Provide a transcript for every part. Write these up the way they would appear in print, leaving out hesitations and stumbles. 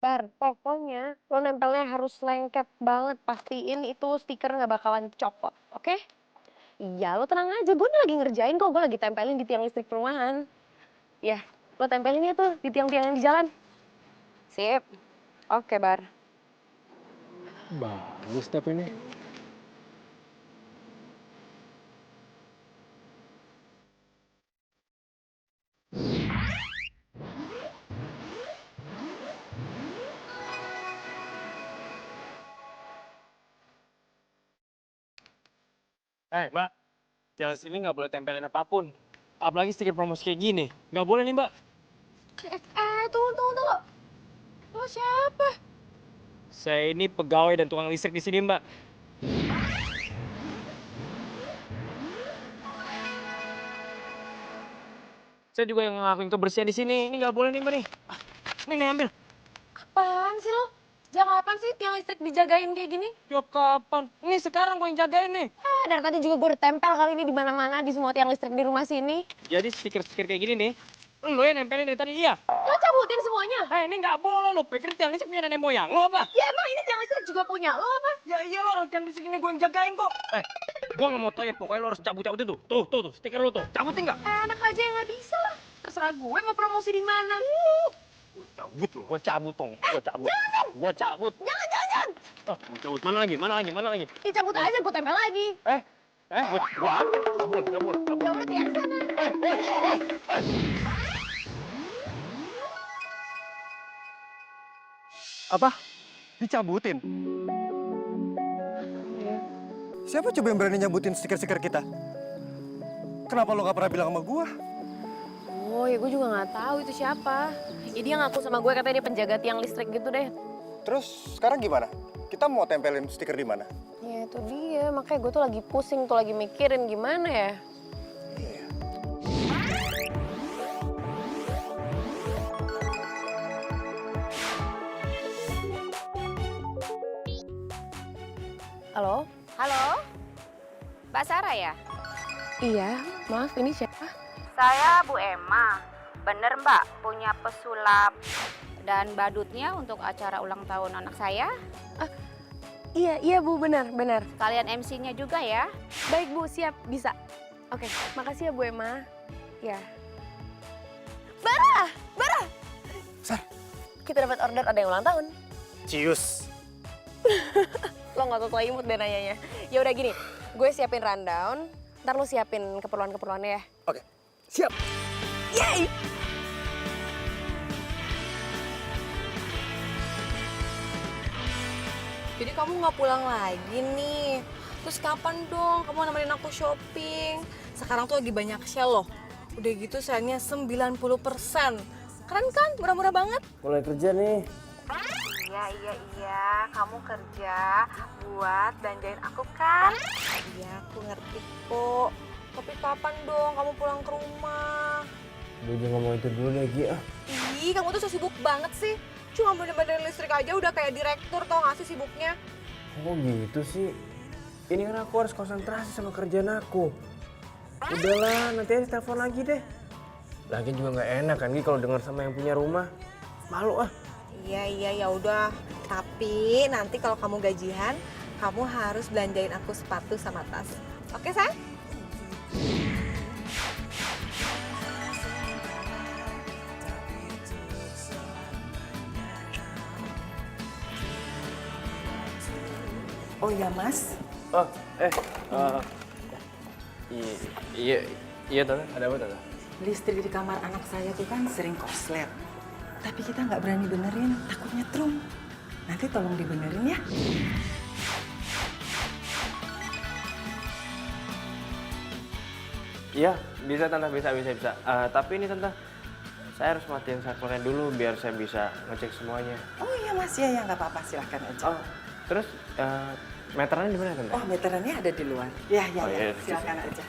Bar, pokoknya lo nempelnya harus lengket banget. Pastiin itu stiker nggak bakalan copot, oke? Iya, lo tenang aja. Gue lagi ngerjain kok. Gue lagi tempelin di tiang listrik perumahan. Ya, lo tempelin ya tuh di tiang-tiang yang di jalan. Sip. Oke, Bar. Bagus tapi ini. Mbak, jalan sini nggak boleh tempelin apapun. Apalagi stiker promosi kayak gini. Nggak boleh nih, Mbak. Tunggu. Lo siapa? Saya ini pegawai dan tukang listrik di sini, Mbak. Saya juga yang ngelakuin kebersihan di sini. Ini nggak boleh nih, Mbak nih. Nih, ambil. Apaan sih lo? Sejak kapan sih tiang listrik dijagain kayak gini? Tiap kapan? Ini sekarang gue yang jagain nih. Dari tadi juga gue udah tempel kali ini di mana-mana di semua tiang listrik di rumah sini. Jadi stiker-stiker kayak gini nih, lo yang nempelin dari tadi, iya? Lo cabutin semuanya. Ini nggak boleh, lo pikir tiang listrik punya nenek moyang lo apa? Ya emang ini tiang listrik juga punya lo apa? Ya iya lo, tiang listrik ini gue yang jagain kok. Gue nggak mau tau ya, pokoknya lo harus cabut-cabutin tuh. Tuh, stiker lo tuh. Cabutin nggak? Enak aja yang nggak bisa lah. Terserah gue mau promosi di mana. Cabut lo, gue cabut dong. Gue cabut. Jangan. Gue cabut. Jangan. Gue cabut. Mana lagi? Ya cabut aja, gue tempel lagi. Gue cabut. Ya udah tiang sana. Apa? Dicabutin? Siapa coba yang berani nyabutin stiker-stiker kita? Kenapa lo gak pernah bilang sama gua? Oh ya gue juga nggak tahu itu siapa. Ya dia ngaku sama gue katanya dia penjaga tiang listrik gitu deh. Terus sekarang gimana? Kita mau tempelin stiker di mana? Ya itu dia, makanya gue tuh lagi pusing tuh lagi mikirin gimana ya. Iya. Halo? Halo, Mbak Sarah ya? Iya, maaf ini siapa? Saya Bu Emma. Bener Mbak, punya pesulap dan badutnya untuk acara ulang tahun anak saya? Iya Bu, benar. Kalian MC-nya juga ya? Baik Bu, siap, bisa. Oke, makasih ya Bu Emma. Ya. Bara! Sar. Kita dapat order ada yang ulang tahun. Cius. Lo nggak sesuai imut deh nanyanya. Ya udah gini, gue siapin rundown, ntar lo siapin keperluan-keperluannya ya. Oke, siap. Yeay! Jadi kamu nggak pulang lagi nih. Terus kapan dong kamu nemenin aku shopping? Sekarang tuh lagi banyak sale loh. Udah gitu sale-nya 90%. Keren kan? Murah-murah banget. Mulai kerja nih. Iya, kamu kerja buat belanjain aku kan? Iya, aku ngerti kok. Tapi kapan dong kamu pulang ke rumah? Gue juga ngomong itu dulu deh, Gi. Ih, kamu tuh so sibuk banget sih. Cuma bener-bener listrik aja udah kayak direktur, tau gak sih sibuknya? Kok gitu sih? Ini kan aku harus konsentrasi sama kerjaan aku. Udahlah, nanti aja telepon lagi deh. Lagian juga nggak enak kan, Gi, kalau dengar sama yang punya rumah. Malu ah. Iya, ya udah. Tapi nanti kalau kamu gajian, kamu harus belanjain aku sepatu sama tas. Oke, sayang? Oh iya Mas, Oh, iya Tante, ada apa Tante? listrik di kamar anak saya tuh kan sering korslet. Tapi kita nggak berani benerin, takut nyetrum. Nanti tolong dibenerin ya. Iya, bisa Tante, bisa. Tapi ini Tante, saya harus matiin servernya dulu biar saya bisa ngecek semuanya. Oh iya Mas, ya nggak apa-apa, silahkan aja. Oh, terus meterannya di mana Tante? Oh meterannya ada di luar. Ya, Oh, iya, silahkan aja.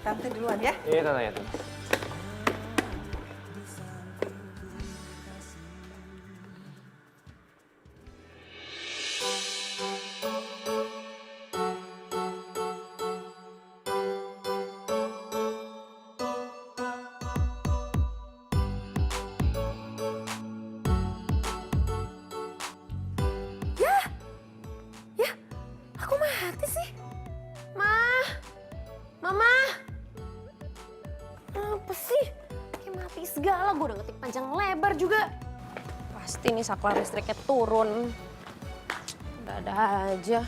Tante duluan ya. Iya Tante, ya Tante. Bar juga. Pasti nih saklar listriknya turun. Ada aja.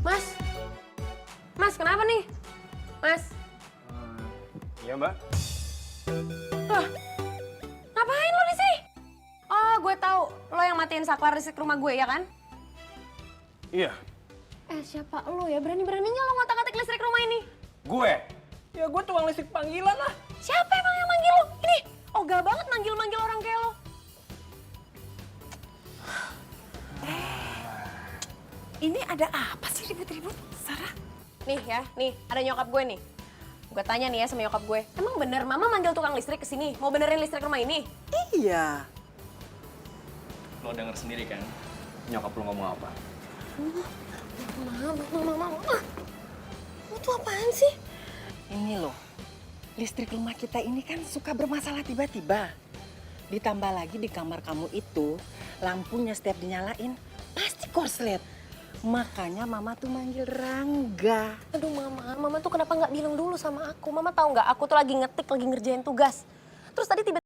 Mas, Mas kenapa nih? Mas, Iya, Mbak. lah, ngapain lo di sini? Oh, gue tahu. Lo yang matiin saklar listrik rumah gue, ya kan? Iya. Siapa lo ya? Berani-beraninya lo ngotak-ngatik listrik rumah ini? Gue? Ya gue tukang listrik panggilan lah. Siapa emang yang manggil lo? Ini, ogah banget manggil-manggil orang kayak lo. Ini ada apa sih ribut-ribut, Sarah? Nih ya, nih ada nyokap gue nih. Gue tanya nih ya sama nyokap gue, emang bener mama manggil tukang listrik ke sini mau benerin listrik rumah ini? Iya. Lo denger sendiri kan, nyokap lo ngomong apa? Mama. Lo tuh apaan sih? Ini loh, listrik rumah kita ini kan suka bermasalah tiba-tiba. Ditambah lagi di kamar kamu itu, lampunya setiap dinyalain pasti korslet. Makanya mama tuh manggil Rangga. Aduh mama tuh kenapa nggak bilang dulu sama aku? Mama tahu nggak, aku tuh lagi ngetik, lagi ngerjain tugas. Terus tadi tiba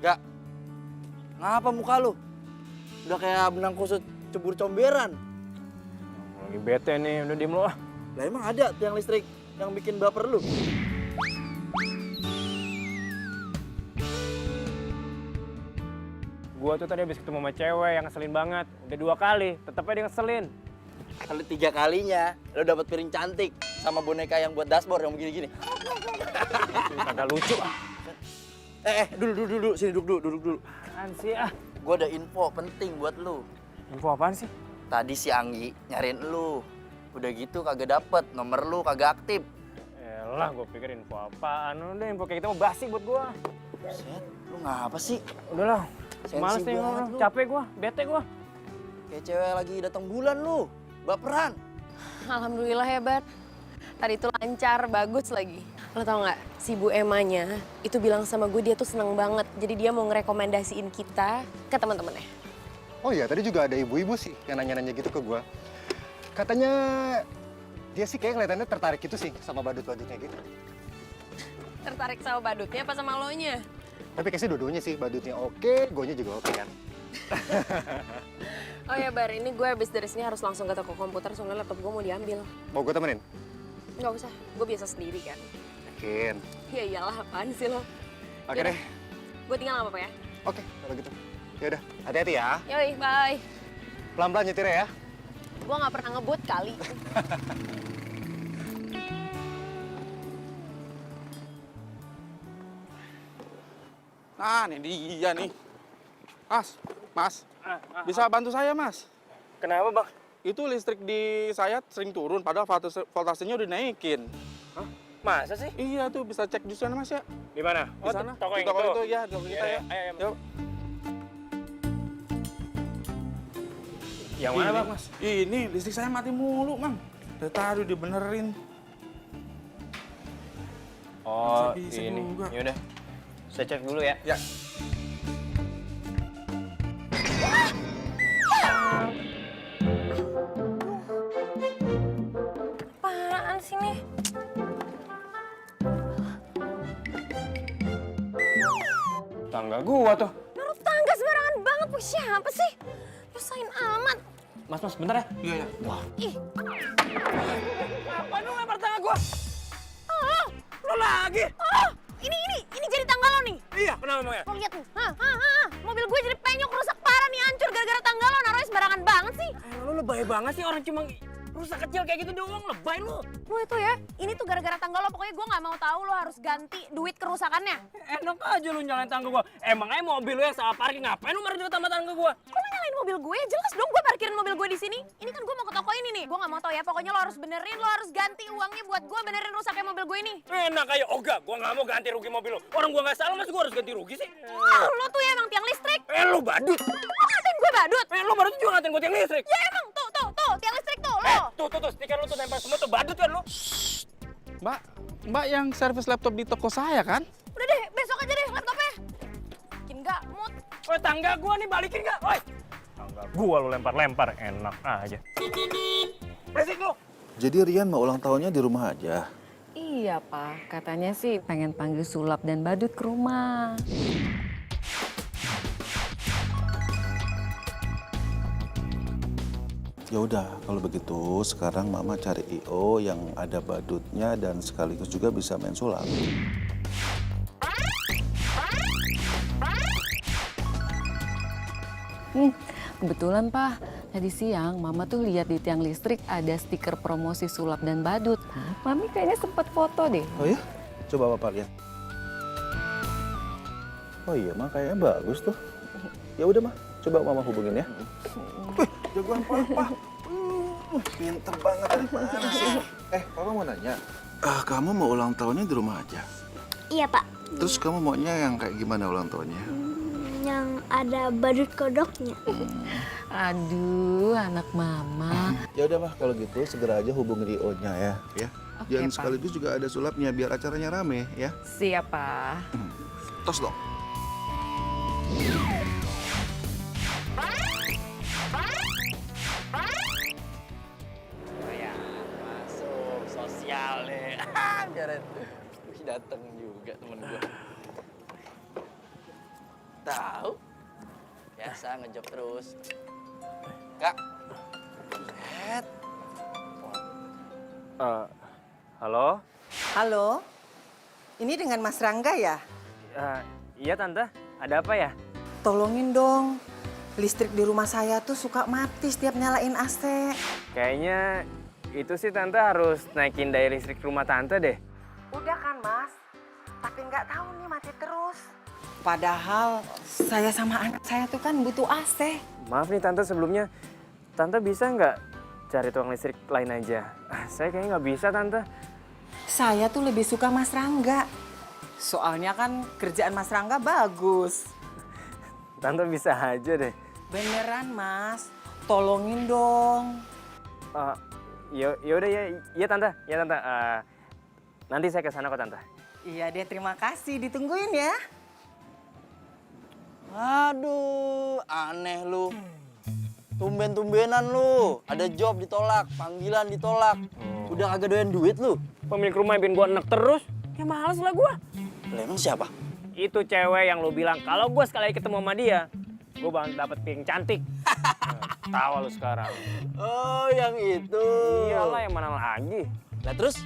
Gak, ngapa muka lu? Udah kayak benang kusut cebur comberan. Lagi bete nih, udah diem lo ah. Lah emang ada tiang listrik yang bikin baper lu? Gua tuh tadi habis ketemu sama cewek yang ngeselin banget. Udah 2 kali, tetep aja dia ngeselin. Kali 3 kalinya lu dapat piring cantik sama boneka yang buat dashboard yang begini-gini. Kagak lucu ah. Dulu, sini duduk dulu. Apaan sih ah? Gua ada info penting buat lu. Info apaan sih? Tadi si Anggi nyariin lu. Udah gitu kagak dapet, nomor lu kagak aktif. Elah, gua pikir info apaan. Udah info kayak gitu mau basi buat gua. Set, lu ngapa sih? Udahlah, Sensi males nih banget ngobrol. lu. Capek gua, bete gua. Kayak cewek lagi datang bulan lu. Baperan. Alhamdulillah hebat. Tadi itu lancar, bagus lagi. Lo tau nggak, si Bu Emanya itu bilang sama gue dia tuh seneng banget. Jadi dia mau ngerekomendasiin kita ke teman-temannya. Oh iya, tadi juga ada ibu-ibu sih yang nanya-nanya gitu ke gua. Katanya dia sih kayak kelihatannya tertarik gitu sih sama badut-badutnya gitu. Tertarik sama badutnya apa sama lo-nya? Tapi kayaknya dua-duanya sih, badutnya oke, gonya juga oke kan. Oh ya Bar, ini gue habis dari sini harus langsung ke toko komputer soalnya laptop gue mau diambil. Mau gue temenin? Nggak usah, gue biasa sendiri kan. Yakin? Ya iyalah, apaan sih lo? Oke Yaudah, deh. Gue tinggal nggak apa-apa ya? Oke, kalau gitu. Ya udah, hati-hati ya. Yoi, bye. Pelan-pelan nyetirnya ya. Gue nggak pernah ngebut kali. Nah, ini dia nih. Mas, bisa bantu saya, Mas? Kenapa, Bang? Itu listrik di saya sering turun, padahal voltasenya udah naikin. Masa sih? Iya tuh, bisa cek di sana, Mas ya? Di mana? Di sana. Toko Di yang toko itu. itu, ya, di toko kita ya. Ayo. Yuk. Yang mana, Bang, Mas? Ini listrik saya mati mulu, Mang. Dari tadi dibenerin. Oh, Bisa ini. juga. Yaudah, saya cek dulu ya. Ya. Apaan sih nih? Tangga gua tuh. Naruh tangga sembarangan banget, Bu. Siapa sih? Nyusahin amat. Mas, bentar ya. Iya, iya. Ih, Apaan lu lempar tangga gua? oh, Lu lagi? oh, ini jadi tangga lo nih. Iya, kenapa emangnya? Lo lihat nih, mobil gue jadi penyok, rusak parah nih, hancur gara-gara tangga lo. Naruhnya sembarangan banget sih. Lu lebay banget sih, orang cuma rusak kecil kayak gitu doang, lebay lu. Lo itu ya, ini tuh gara-gara tangga lo. Pokoknya gue nggak mau tahu lo harus ganti duit kerusakannya. Enak aja lu nyalain tangga gua. Emangnya mobil lu yang salah parkir, ngapain lu marah sama tangga gua? Kok lo nyalain mobil gue? Jelas dong gue parkirin mobil gue di sini. Ini kan gue mau ke toko ini nih. Gue nggak mau tahu ya. Pokoknya lo harus benerin, lo harus ganti uangnya buat gue benerin rusaknya mobil gue ini. Enak aja, Oga, gua nggak mau ganti rugi mobil lu. Orang gua nggak salah, masa gua harus ganti rugi sih? Lo tuh ya emang tiang listrik. Lu badut. Lo ngatain gue badut. Lu baru juga ngatain gua tiang listrik. Ya emang tuh tiang listrik tuh lo. Tuh, stiker lu tuh nempel semua tuh badut kan lu. Mbak yang servis laptop di toko saya kan? Udah deh, besok aja deh laptopnya. Bikin nggak mood. Woi, tangga gua nih balikin nggak? Woi. Tangga gua lu lempar-lempar, enak aja. Berisik lu. Jadi Rian mau ulang tahunnya di rumah aja. Iya, Pak. Katanya sih pengen panggil sulap dan badut ke rumah. Ya udah, kalau begitu sekarang Mama cari IO yang ada badutnya dan sekaligus juga bisa main sulap. Kebetulan, Pak. Tadi siang Mama tuh lihat di tiang listrik ada stiker promosi sulap dan badut. Mami kayaknya sempat foto deh. Oh ya? Coba Bapak lihat. Oh iya, Ma, kayaknya bagus tuh. Ya udah, Ma. Coba Mama hubungin ya. Wih, jagoan Papa. Pinter banget dari mana sih? Papa mau nanya. Kamu mau ulang tahunnya di rumah aja? Iya, Pak. Terus kamu maunya yang kayak gimana ulang tahunnya? Yang ada badut kodoknya. Aduh, anak Mama. Ya udah, Mah, kalau gitu segera aja hubungin IO-nya ya. Oke, Dan Pak. sekaligus juga ada sulapnya biar acaranya rame ya. Siap, Pak. Tos dong. Ya, masuk sosial deh. Biarin. Wih, dateng juga temen gue. Tahu? Biasa ngejob terus. Kak. Set. Halo? Halo, ini dengan Mas Rangga ya? Iya, Tante. Ada apa ya? Tolongin dong, listrik di rumah saya tuh suka mati setiap nyalain AC. Kayaknya itu sih Tante harus naikin daya listrik rumah Tante deh. Udah kan, Mas? Tapi nggak tahu nih mati terus. Padahal saya sama anak saya tuh kan butuh AC. Maaf nih Tante sebelumnya. Tante bisa nggak cari tukang listrik lain aja? Saya kayaknya nggak bisa Tante. Saya tuh lebih suka Mas Rangga. Soalnya kan kerjaan Mas Rangga bagus. Tante bisa aja deh. Beneran, Mas. Tolongin dong. Ya udah ya Tante. Ya Tante. Nanti saya ke sana kok Tante. Iya deh, terima kasih. Ditungguin ya. Aduh, aneh lu. Tumben-tumbenan lu. Ada job ditolak, panggilan ditolak. Udah kagak doyan duit lu. Pemilik rumah yang bikin gua enek terus. Ya males lah gua. Lah emang siapa? Itu cewek yang lo bilang kalau gua sekali ketemu sama dia, gua bakal dapet piring cantik. Tawa lu sekarang. Oh, yang itu. Iyalah, yang mana lagi? Lah terus?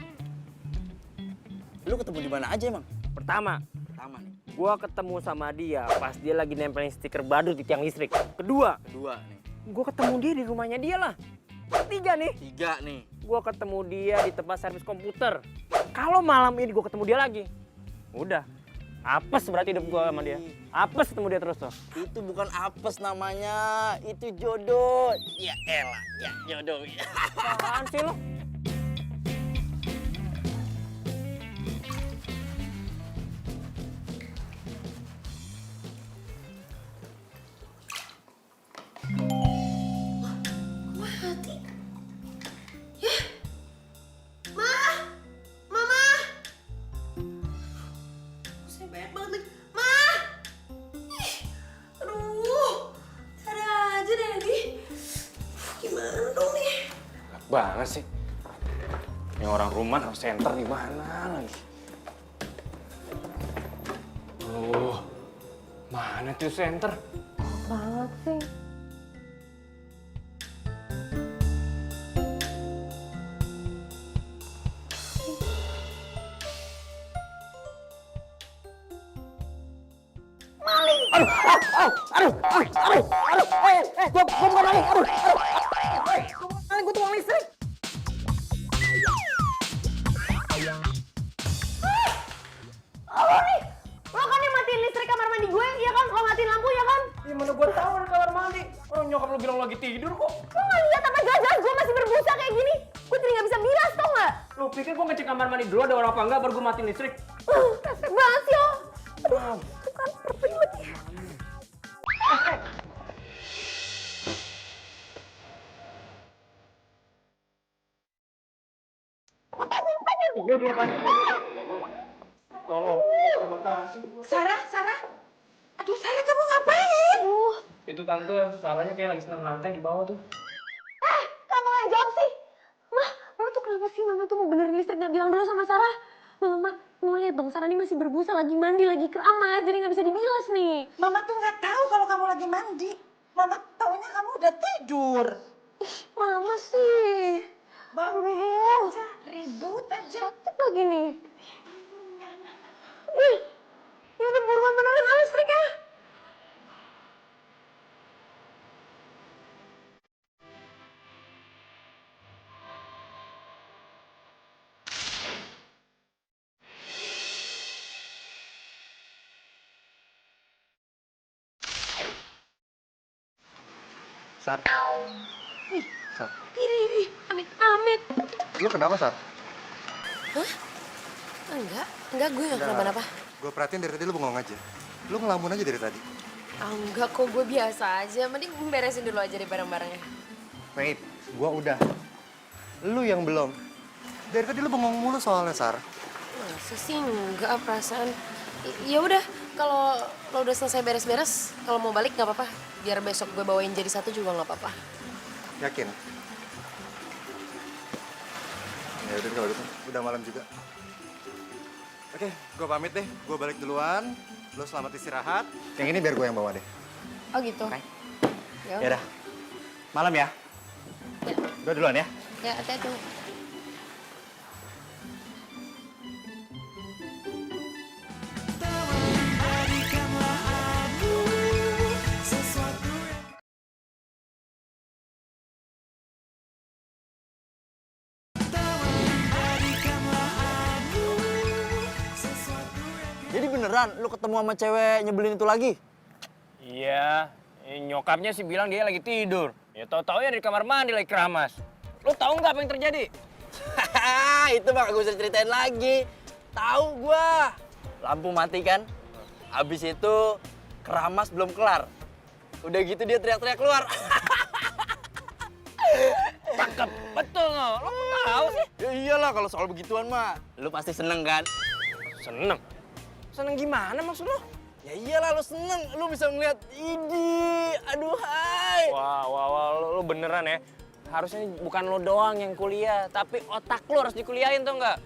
Lu ketemu di mana aja emang? Pertama Pertama nih. gua ketemu sama dia pas dia lagi nempelin stiker badut di tiang listrik. Kedua nih. gua ketemu dia di rumahnya dia lah. Ketiga nih, Tiga nih. gua ketemu dia di tempat servis komputer. Kalau malam ini gua ketemu dia lagi, udah apes berarti hidup gua sama dia. Apes ketemu dia terus tuh. Itu bukan apes namanya, itu jodoh. Ya elah, ya jodoh. Apaan sih lo? banget sih. Yang orang rumah harus center di mana lagi? Mana tuh center? Banget sih. Lo kan yang matiin listrik kamar mandi gue, ya kan? Lo matiin lampu, ya kan? Ya mana gue tahu di kamar mandi. Orang nyokap lu bilang lagi tidur kok. Lo gak lihat apa jelas gue masih berbusa kayak gini? Gue jadi gak bisa bilas, tau gak? Lu pikir gue ngecek kamar mandi dulu ada orang apa enggak baru gue matiin listrik? Resek banget sih lo. Aduh, tuh kan ribet ya. Sarah, Sarah. Aduh, Sarah kamu ngapain? Itu tante, Sarahnya kayak lagi seneng lantai di bawah tuh. Kamu yang jawab sih? Mah, lo tuh kenapa sih Mama tuh mau benerin listrik gak bilang dulu sama Sarah? Mama lihat dong, Sarah ini masih berbusa, lagi mandi, lagi keramas, jadi gak bisa dibilas nih. Mama tuh nggak tahu kalau kamu lagi mandi. Mama taunya kamu udah tidur. Mama sih. Bangun aja, ribut aja. Sakit lagi nih. Ih, ya udah buruan benerin listriknya. Sar. Sar. Ih, amit. Lu kenapa, Sar? Enggak, gue gak kenapa-napa. Gue perhatiin dari tadi lu bengong aja. Lu ngelamun aja dari tadi. Enggak kok, gue biasa aja. Mending beresin dulu aja deh barang-barangnya. Wait, gue udah. Lu yang belum. Dari tadi lu bengong mulu soalnya, Sar. Masa sih enggak perasaan. Ya udah, kalau lo udah selesai beres-beres, kalau mau balik nggak apa-apa. Biar besok gue bawain jadi satu juga nggak apa-apa. Yakin? Ya udah kalau gitu, udah malam juga. Oke, gue pamit deh. Gue balik duluan. Lo selamat istirahat. Yang ini biar gue yang bawa deh. Oh gitu. Oke. Ya Ya udah. Malam ya. Ya. Gue duluan ya. Ya, hati-hati. Jadi beneran lu ketemu sama cewek nyebelin itu lagi? Iya, nyokapnya sih bilang dia lagi tidur. Ya tau-tau ya di kamar mandi lagi keramas. Lu tahu nggak apa yang terjadi? Itu mah gak usah ceritain lagi. Tahu gua. Lampu mati kan? Habis itu keramas belum kelar. Udah gitu dia teriak-teriak keluar. Cakep, betul no. Lu kok tahu sih? Ya iyalah kalau soal begituan mah. Lu pasti seneng kan? Seneng? Seneng gimana maksud lu? Ya iyalah lu seneng. Lu bisa ngeliat ini. Aduh hai. Wah, lu beneran ya. Harusnya bukan lo doang yang kuliah, tapi otak lu harus dikuliahin tuh nggak?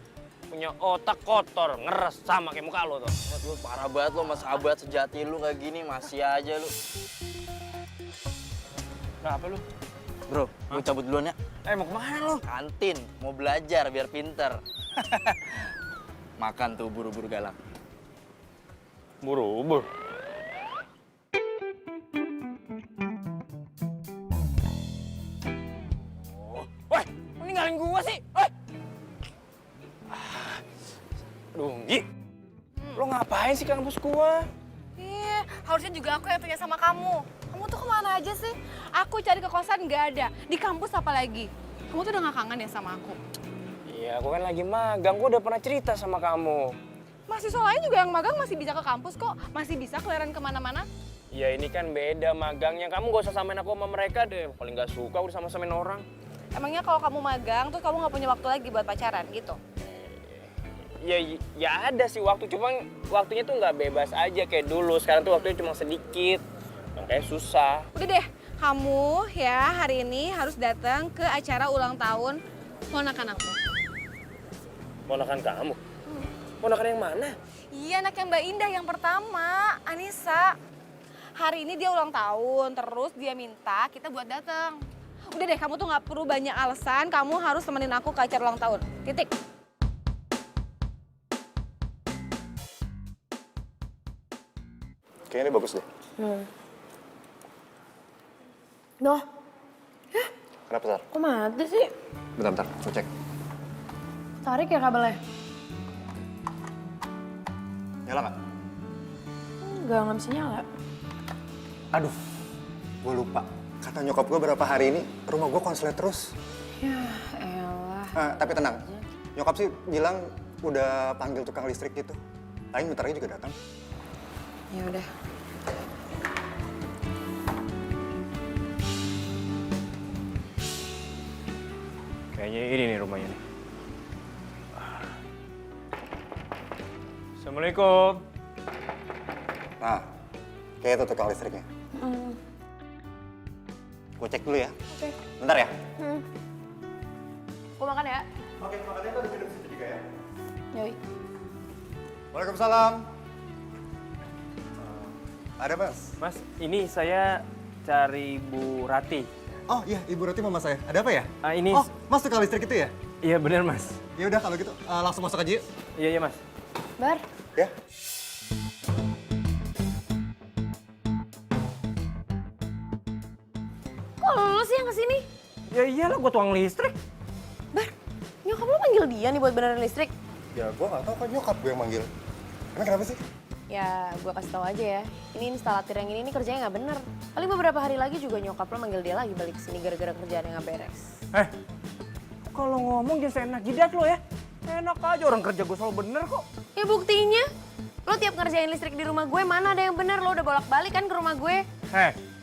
Punya otak kotor, ngeres sama kayak muka lu tuh. Lu parah banget lu sama sahabat sejati lu kayak gini. Masih aja lu. Kenapa lu? Bro, gue cabut duluan ya. Mau kemana lu? Kantin, mau belajar biar pinter. Makan tuh buru-buru galak. Buru-buru. Woi, ninggalin gua sih. Woi. Aduh, Gi. Lo ngapain sih ke kampus gua? Iya, harusnya juga aku yang tanya sama kamu. Kamu tuh kemana aja sih? Aku cari ke kosan nggak ada. Di kampus apa lagi? Kamu tuh udah gak kangen ya sama aku? Iya, aku kan lagi magang. Gua udah pernah cerita sama kamu. Mahasiswa lain juga yang magang masih bisa ke kampus kok. Masih bisa keliaran kemana-mana. Ya ini kan beda magangnya. Kamu gak usah samain aku sama mereka deh. Paling gak suka udah sama-samain orang. Emangnya kalau kamu magang, terus kamu gak punya waktu lagi buat pacaran gitu? Ya ada sih waktu, cuma waktunya tuh nggak bebas aja kayak dulu. Sekarang tuh waktunya cuma sedikit, makanya susah. Udah deh, Kamu ya hari ini harus datang ke acara ulang tahun ponakan aku. Ponakan kamu? Ponakan yang mana? Iya, anak yang Mbak Indah yang pertama, Anissa. Hari ini dia ulang tahun, terus dia minta kita buat datang. Udah deh, kamu tuh nggak perlu banyak alasan, kamu harus temenin aku ke acara ulang tahun. Titik. Kayaknya ini bagus deh. Noh, Kenapa, Sar? kok mati sih? Bentar, aku cek. Tarik ya kabelnya? Nyala nggak? Nggak bisa nyala. Aduh, gue lupa. Kata nyokap gue berapa hari ini, rumah gue konslet terus. Ya elah. Tapi tenang, nyokap sih bilang udah panggil tukang listrik gitu. Paling bentar lagi juga datang. Ya udah. Kayaknya ini nih rumahnya nih. Assalamualaikum. Nah, kayak itu tukang listriknya. Gue cek dulu ya. Oke. Bentar ya. Gue makan ya. Oke, makannya tuh di situ juga ya. Yoi. Waalaikumsalam. Ada, Mas? Mas, ini saya cari Bu Rati. Oh iya, Ibu Roti mama saya. Ada apa ya? Ini... Oh, Mas tukang listrik itu ya? Iya bener, Mas. Ya udah kalau gitu langsung masuk aja yuk. Iya, Mas. Bar. Ya. Kok lu sih yang kesini? Ya iyalah, gue tukang listrik. Bar, nyokap lu manggil dia nih buat benerin listrik? Ya gue nggak tahu kan nyokap gue yang manggil. Emang kenapa sih? Ya, gue kasih tau aja ya. Ini instalatir yang ini kerjanya nggak bener. Paling beberapa hari lagi juga nyokap lo manggil dia lagi balik ke sini gara-gara kerjaan yang nggak beres. Kalau ngomong jangan seenak jidat lo ya. Enak aja, orang kerja gue selalu bener kok. Ya buktinya, lo tiap ngerjain listrik di rumah gue, mana ada yang bener? Lo udah bolak-balik kan ke rumah gue.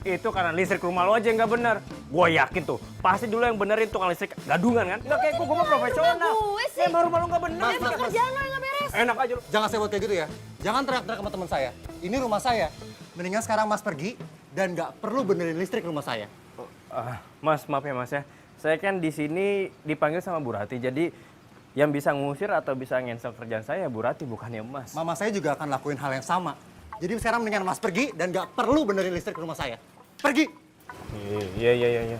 Itu karena listrik rumah lo aja yang nggak bener. Gue yakin tuh, pasti dulu yang benerin tukang listrik gadungan kan? Nggak kayak gue mah profesional. Gue sih. Emang rumah lo nggak bener. Mas, Kerjaan lo yang nggak beres. Enak aja lo. Jangan sewot kayak gitu ya. Jangan teriak-teriak sama teman saya. Ini rumah saya. Mendingan sekarang Mas pergi dan nggak perlu benerin listrik rumah saya. Mas, maaf ya Mas ya. Saya kan di sini dipanggil sama Bu Rati, jadi yang bisa ngusir atau bisa ngensel kerjaan saya Bu Rati, bukannya Mas. Mama saya juga akan lakuin hal yang sama. Jadi sekarang mendingan Mas pergi dan nggak perlu benerin listrik rumah saya. Pergi! Iya.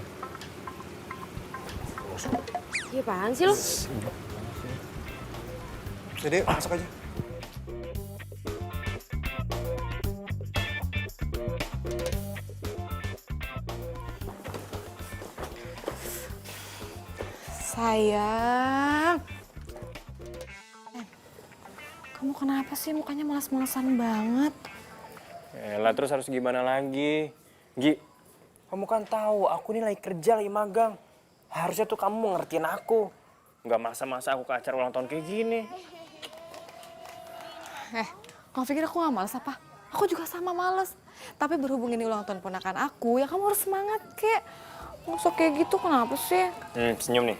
Iya apaan sih lo? Jadi masuk aja. Sayang. Kamu kenapa sih mukanya malas-malasan banget? Elah, terus harus gimana lagi? Gi, kamu kan tahu aku ini lagi kerja, lagi magang. Harusnya tuh kamu ngertiin aku. Nggak masa-masa aku ke acara ulang tahun kayak gini. Kamu pikir aku gak males apa? Aku juga sama males. Tapi berhubung ini ulang tahun ponakan aku, ya kamu harus semangat, kek. Masuk kayak gitu, kenapa sih? Senyum nih.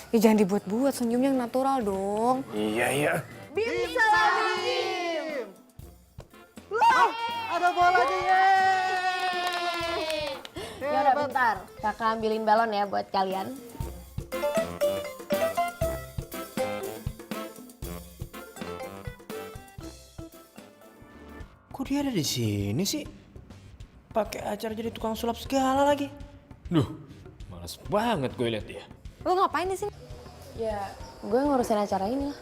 Ya jangan dibuat-buat, senyumnya yang natural dong. Iya. Bisa lagi. Wah, ada bolanya ya. Ya udah bentar, kakak ambilin balon ya buat kalian. Kok dia ada di sini sih? Pakai acara jadi tukang sulap segala lagi. Duh, males banget gue liat dia. Lo ngapain di sini? Ya, gue ngurusin acara ini lah.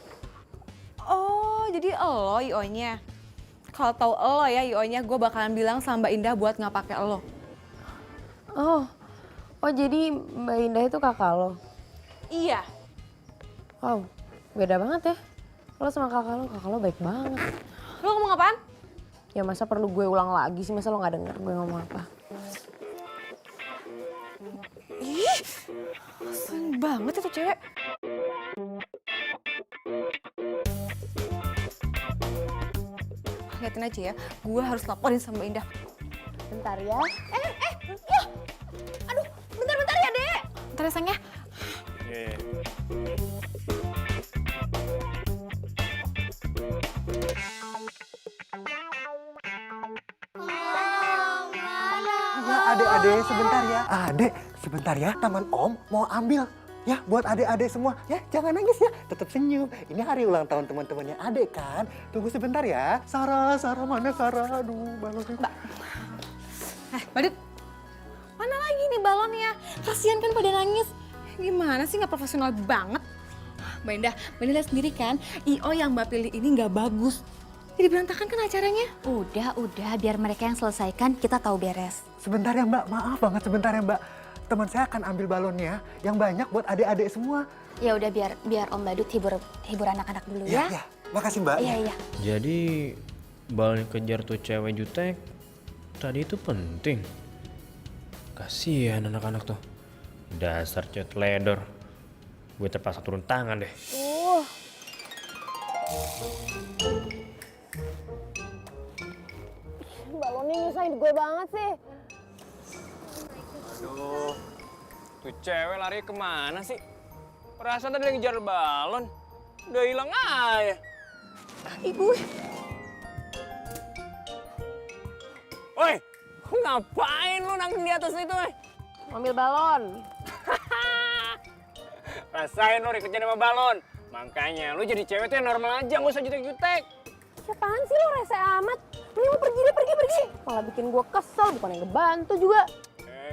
Oh, jadi lo IO-nya. Kalau tahu lo ya IO-nya, gue bakalan bilang sama Mbak Indah buat nggak pakai lo. Oh jadi Mbak Indah itu kakak lo? Iya. Wow, beda banget ya. Lo sama kakak lo baik banget. Lo ngomong apaan? Ya masa perlu gue ulang lagi sih, masa lo nggak denger gue ngomong apa? Ih, sering banget itu cewek. Liatin aja ya, gue harus laporin sama Mbak Indah. Bentar ya. Aduh, bentar ya, Dek. Bentar ya, sayang ya. adek-adek sebentar ya. Adek, sebentar ya. Teman Om mau ambil. Ya, buat adek-adek semua. Ya, jangan nangis ya. Tetap senyum. Ini hari ulang tahun teman-temannya adek kan. Tunggu sebentar ya. Sarah, mana Sarah? Aduh, balonnya. Badut, mana lagi nih balonnya? Kasihan kan pada nangis. Gimana sih, nggak profesional banget. Mbak Indah lihat sendiri kan, I.O yang Mbak pilih ini nggak bagus. Jadi berantakan kan acaranya? Udah, biar mereka yang selesaikan, kita tahu beres. Sebentar ya Mbak, maaf banget sebentar ya Mbak. Teman saya akan ambil balonnya yang banyak buat adik-adik semua. Ya udah biar Om Badut hibur anak-anak dulu ya. Iya, makasih Mbak. Iya. Jadi balon yang kejar tuh cewek jutek tadi itu penting. Kasihan anak-anak tuh. Dasar cewek teledor. Gue terpaksa turun tangan deh. Balonnya nyusahin gue banget sih. Aduh, tuh cewek lari kemana sih? Perasaan tadi lagi ngejar balon. Udah hilang aja. Ibu. Woi, ngapain lu nangkep di atas itu, Ambil balon. Rasain lu dikejar sama balon. Makanya lu jadi cewek tuh yang normal aja, gak usah jutek-jutek. Siapaan sih lo rese amat? Mending lo pergi deh, pergi. Malah bikin gue kesel, bukan yang ngebantu juga.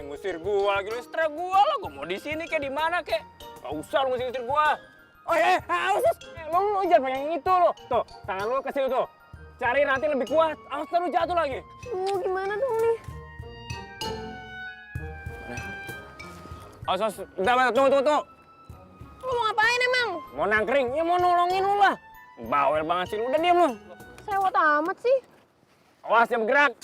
Ngusir gua lagi, lu setra gua lo. Gua mau di sini kayak di mana kayak. Gak usah lu ngusir gua. Oh usus. Lu jangan yang itu lo. Tuh, tangan lu ke situ tuh. Cari nanti lebih kuat. Awas lu jatuh lagi. Gimana dong nih? Awas, bentar, tunggu. Lo mau ngapain emang? Mau nangkring, ya mau nolongin lu lah. Bawel banget sih lu, udah diam lu. Sewot amat sih. Awas, jangan bergerak.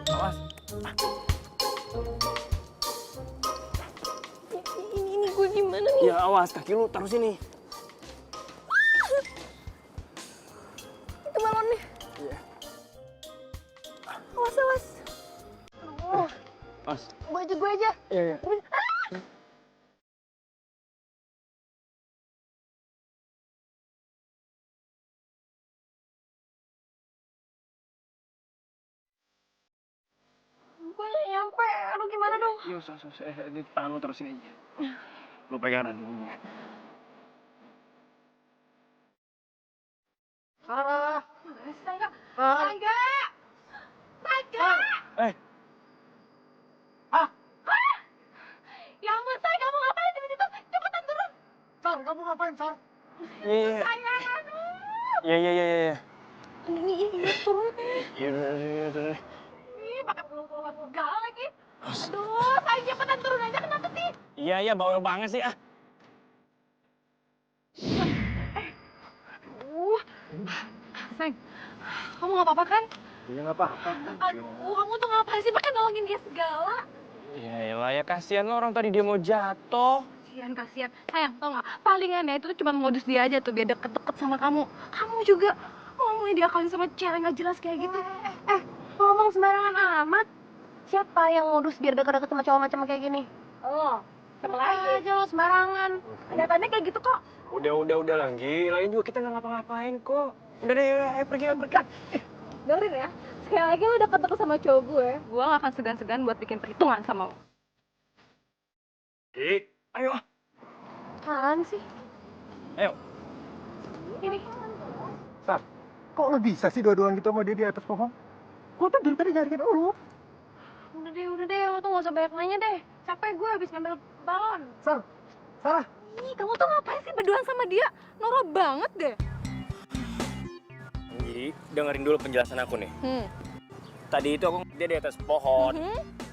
Awas. Ini gue gimana nih? Ya awas, kaki lu taruh sini. Itu balonnya. Iya. Awas. Awas. Gue aja. Iya. Gue gak nyampe. Aduh gimana dong? Iya, di tangan lu taruh sini aja. Lu pegangan dulu. Sarah. Tangga. Ya ampun, Say, kamu ngapain di situ? Cepetan turun. Sar, kamu ngapain, Sar? Iya. Iya. Ini turun. Iya. Ih, pakai peluk-pelukan segala lagi. Aduh, Say, cepetan turun aja, kenapa sih? Iya, bawel banget sih ah. Sayang, kamu gak apa-apa kan? Iya nggak apa-apa. Aduh, kamu tuh ngapain sih pakai nolongin dia segala? Iya lah ya, kasihan lo orang tadi dia mau jatuh. Kasihan. Sayang, tau gak? Palingan ya, itu tuh cuma modus dia aja tuh, biar deket-deket sama kamu. Kamu juga ngomongin diakalin sama cewek gak jelas kayak gitu. Ngomong sembarangan amat. Siapa yang modus biar deket-deket sama cowok macam kayak gini? Oh, siapa lagi? Aja lo sembarangan. Kelihatannya kayak gitu kok. Udah lagi. Lain juga kita nggak ngapa-ngapain kok. Udah deh, ayo pergi. Dengerin ya, sekali lagi lo deket-deket sama cowok gue gak akan segan-segan buat bikin perhitungan sama lo. Ayo. Apaan sih? Ayo. Ini. Sar, kok lo bisa sih dua-duaan gitu sama dia di atas pohon? Gue tuh dari tadi nyariin lo. Udah deh, lo tuh gak usah banyak nanya deh. Capek gue habis ngambil balon. Sarah. Ih, kamu tuh ngapain sih berduaan sama dia? Norak banget deh. Jadi dengerin dulu penjelasan aku nih. Tadi itu aku dia di atas pohon.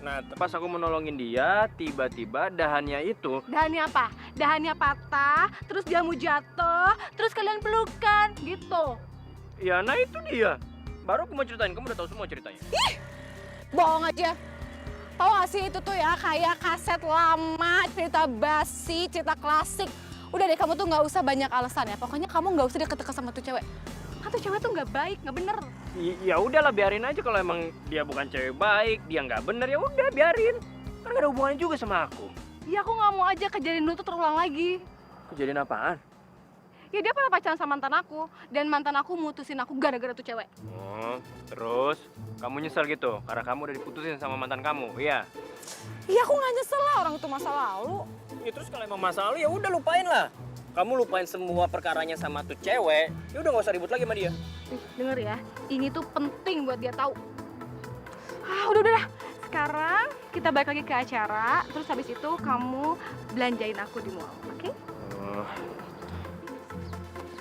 Nah, pas aku mau nolongin dia, tiba-tiba dahannya itu. Dahannya apa? Dahannya patah, terus dia mau jatuh, terus kalian pelukan, gitu. Ya, nah itu dia. Baru aku mau ceritain, kamu udah tahu semua ceritanya. Ih, bohong aja. Tahu gak sih itu tuh ya kayak kaset lama, cerita basi, cerita klasik. Udah deh, kamu tuh nggak usah banyak alasan ya. Pokoknya kamu nggak usah deket-deket sama tuh cewek. Tuh cewek tuh nggak baik, nggak bener. Ya udahlah, biarin aja kalau emang dia bukan cewek baik, dia nggak bener, ya udah biarin. Kan gak ada hubungannya juga sama aku. Ya aku nggak mau aja kejadian dulu tuh terulang lagi. Kejadian apaan? Ya dia pernah pacaran sama mantan aku. Dan mantan aku mutusin aku gara-gara tuh cewek. Oh, terus kamu nyesel gitu karena kamu udah diputusin sama mantan kamu, iya? Iya aku nggak nyesel lah, orang itu masa lalu. Ya terus kalau emang masa lalu ya udah lupain lah. Kamu lupain semua perkaranya sama tuh cewek, ya udah nggak usah ribut lagi sama dia. Denger ya, ini tuh penting buat dia tahu. Udah. Sekarang kita balik lagi ke acara, terus habis itu kamu belanjain aku di mall, oke?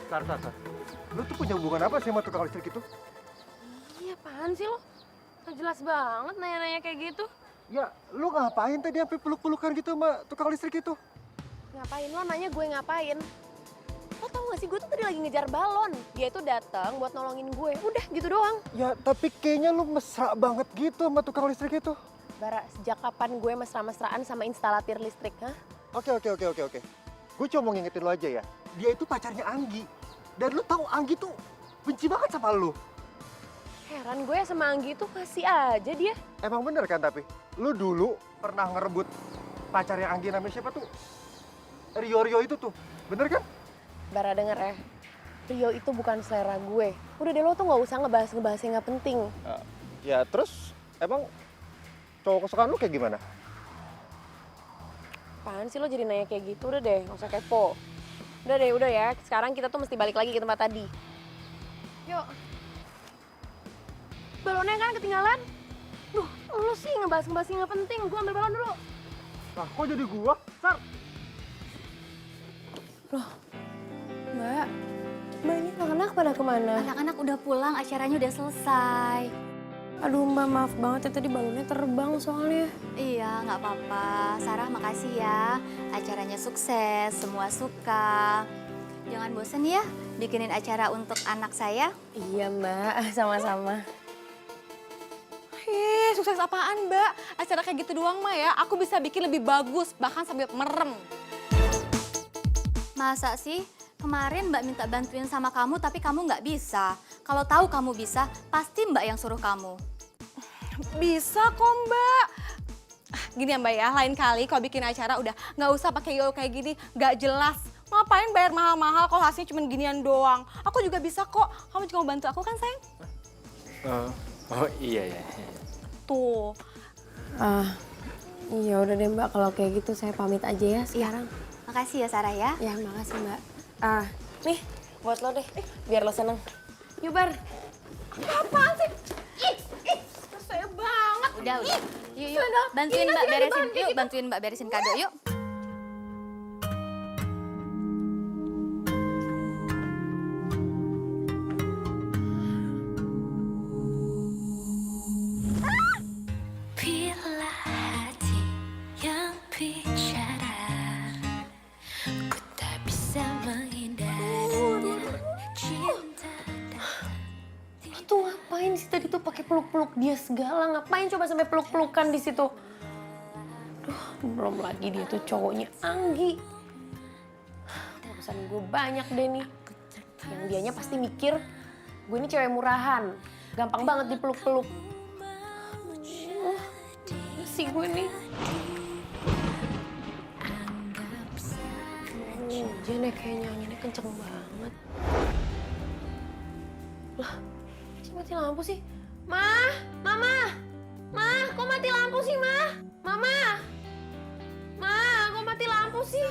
Sar. Lu tuh punya hubungan apa sih sama tukang listrik itu? Iya, apaan sih lo? Nggak jelas banget nanya-nanya kayak gitu. Ya, lu ngapain tadi sampai peluk-pelukan gitu sama tukang listrik itu? Ngapain lo nanya gue ngapain? Lo tau gak sih gue tuh tadi lagi ngejar balon. Dia itu datang buat nolongin gue. Udah gitu doang. Ya, tapi kayaknya lu mesra banget gitu sama tukang listrik itu. Bara, sejak kapan gue mesra-mesraan sama instalatir listrik, ha? Oke. Gue cuma mau ngingetin lo aja ya. Dia itu pacarnya Anggi. Dan lu tahu Anggi tuh benci banget sama lu. Heran gue sama Anggi tuh kasih aja dia. Emang bener kan tapi? Lu dulu pernah ngerebut pacarnya Anggi namanya siapa tuh? Rio itu tuh. Bener kan? Bara denger ya, Rio itu bukan selera gue. Udah deh lo tuh gak usah ngebahas yang gak penting. Ya terus emang cowok kesukaan lu kayak gimana? Apaan sih lo jadi nanya kayak gitu? Udah deh, gak usah kepo. Udah ya. Sekarang kita tuh mesti balik lagi ke tempat tadi. Yuk. Balonnya kan ketinggalan. Duh, lo sih ngebahas yang gak penting. Gue ambil balon dulu. Nah, kok jadi gua? Sar! Loh, Mbak ini anak-anak pada kemana? Anak-anak udah pulang, acaranya udah selesai. Aduh Mbak, maaf banget ya tadi balonnya terbang soalnya. Iya, nggak apa-apa. Sarah makasih ya. Acaranya sukses, semua suka. Jangan bosen ya bikinin acara untuk anak saya. Iya Mbak, sama-sama. Sukses apaan Mbak? Acara kayak gitu doang mah ya, aku bisa bikin lebih bagus, bahkan sambil merem. Masa sih? Kemarin Mbak minta bantuin sama kamu tapi kamu nggak bisa. Kalau tahu kamu bisa, pasti Mbak yang suruh kamu. Bisa kok Mbak. Gini ya Mbak ya, lain kali kalau bikin acara udah nggak usah pakai yo kayak gini, nggak jelas. Ngapain bayar mahal-mahal kalau hasilnya cuma ginian doang. Aku juga bisa kok, kamu juga mau bantu aku kan sayang? Oh iya. Tuh. Iya udah deh Mbak, kalau kayak gitu saya pamit aja ya sekarang. Makasih ya Sarah ya. Ya makasih Mbak. Nih buat lo deh, biar lo seneng. Yuk Bar. Apaan sih? Saya banget. Udah. Yuk, bantuin Mbak beresin. Yuk, bantuin Mbak beresin kado, yuk. Bila hati yang bicara, ku tak bisa menghindari cinta. Lo tuh ngapain sih tadi tuh pakai peluk-peluk dia segala? Ngapain coba sampai peluk-pelukan di situ? Duh, belum lagi dia tuh cowoknya Anggi. Urusan gue banyak deh nih. Yang dianya pasti mikir gue ini cewek murahan. Gampang banget dipeluk-peluk. Si gue nih. Hujan ya kayaknya, anginnya kenceng banget. Lah, kok mati lampu sih? Mama, kok mati lampu sih, Mama, kok mati lampu sih?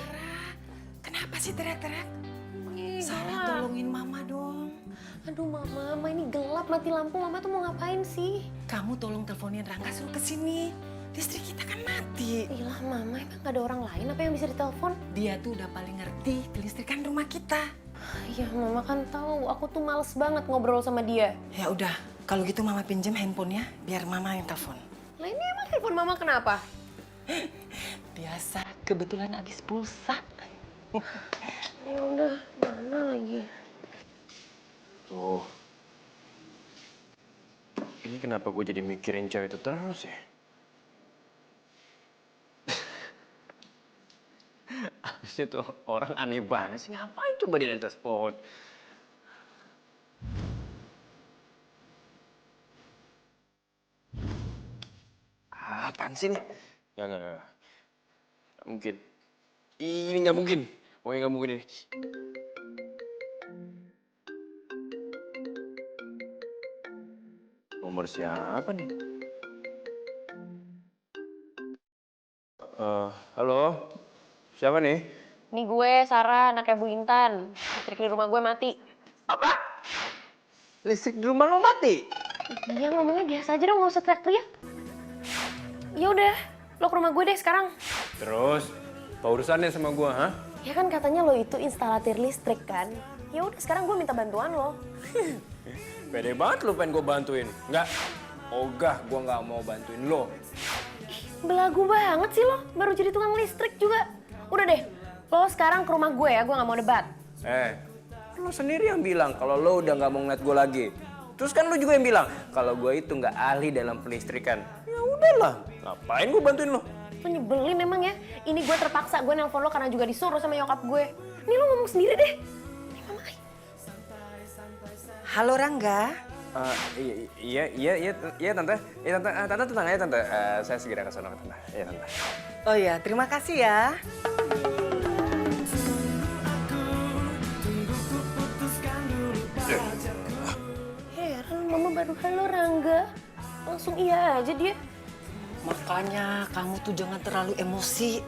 Kenapa sih teriak-teriak? Sarah, Gelap. tolongin Mama dong. Aduh, Mama, ini gelap mati lampu. Mama tuh mau ngapain sih? Kamu tolong teleponin Rangga suruh kesini. Listrik kita kan mati. Ilah, Mama, emang gak ada orang lain apa yang bisa ditelepon? Dia tuh udah paling ngerti kelistrikan rumah kita. Iya, Mama kan tahu. Aku tuh males banget ngobrol sama dia. Ya udah, kalau gitu Mama pinjem handphonenya biar Mama yang telepon. Lah ini emang handphone Mama kenapa? Biasa, kebetulan habis pulsa. Ya udah, mana lagi? Tuh. Ini kenapa gue jadi mikirin cewek itu terus ya? Abisnya tuh orang aneh banget sih. Ngapain coba dia telepon? Apaan sih nih? Nggak. Nggak mungkin. Ini nggak mungkin. Pokoknya nggak mungkin ini. Nomor siapa nih? Halo, siapa nih? Nih gue, Sarah, anaknya Bu Intan. Listrik di rumah gue mati. Listrik di rumah lo mati? Iya, ngomongnya biasa aja dong, gak usah teriak-teriak. Ya udah, lo ke rumah gue deh sekarang. Terus, apa urusannya sama gua, hah? Ya kan katanya lo itu instalatir listrik kan? Ya udah, sekarang gue minta bantuan lo. Pede banget lo pengen gue bantuin. Enggak, ogah gue nggak mau bantuin lo. Belagu banget sih lo, baru jadi tukang listrik juga. Udah deh, lo sekarang ke rumah gue ya, gue gak mau debat. Lo sendiri yang bilang kalau lo udah nggak mau ngeliat gue lagi. Terus kan lo juga yang bilang kalau gue itu nggak ahli dalam pelistrikan. Ya udahlah, ngapain gue bantuin lo? Lo nyebelin emang ya, ini gue terpaksa, gue nelpon lo karena juga disuruh sama nyokap gue. Nih lo ngomong sendiri deh. Halo Rangga. Iya tante. Tante tenang aja tante. Saya segera ke sana tante. Iya tante. Oh ya, terima kasih ya. Heran, mama baru halo Rangga. Langsung iya aja dia. Makanya kamu tuh jangan terlalu emosi.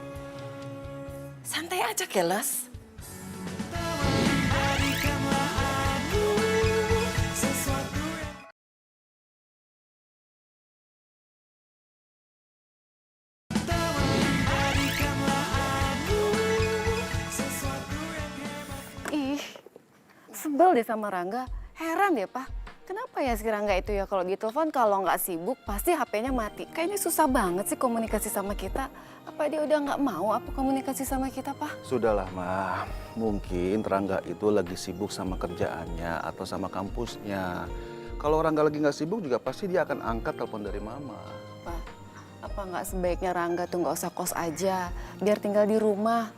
Santai aja, Keles. Ih, sebel deh sama Rangga. Heran deh, Pak. Kenapa ya si Rangga itu ya kalau ditelepon kalau nggak sibuk pasti HP-nya mati. Kayaknya susah banget sih komunikasi sama kita. Apa dia udah nggak mau apa komunikasi sama kita, Pak? Sudahlah, Ma. Mungkin Rangga itu lagi sibuk sama kerjaannya atau sama kampusnya. Kalau Rangga lagi nggak sibuk juga pasti dia akan angkat telepon dari Mama. Pak, apa nggak sebaiknya Rangga tuh nggak usah kos aja, biar tinggal di rumah?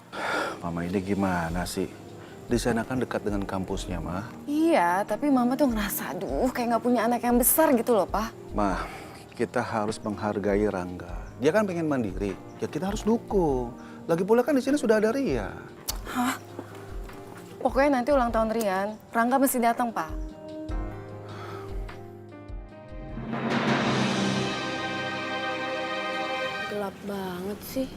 Mama ini gimana sih? Di sana kan dekat dengan kampusnya, Ma. Iya, tapi Mama tuh ngerasa, aduh kayak nggak punya anak yang besar gitu loh, Pak. Ma, kita harus menghargai Rangga. Dia kan pengen mandiri, ya kita harus dukung. Lagi pula kan di sini sudah ada Ria. Hah? Pokoknya nanti ulang tahun Rian, Rangga mesti datang, Pak. Gelap banget sih.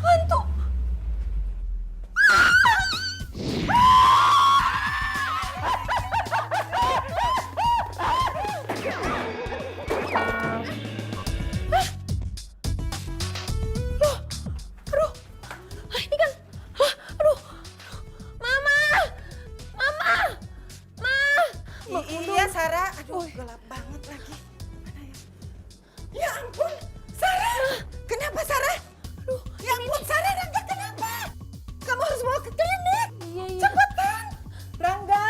Hantu! Iya, Sarah. Aduh, gelap banget lagi. Mana ya? Ya ampun, Sarah. Kenapa, Sarah? Aduh, ya ampun, Sarah, Rangga kenapa? Kamu harus bawa ke klinik. Iya. Cepetan. Rangga.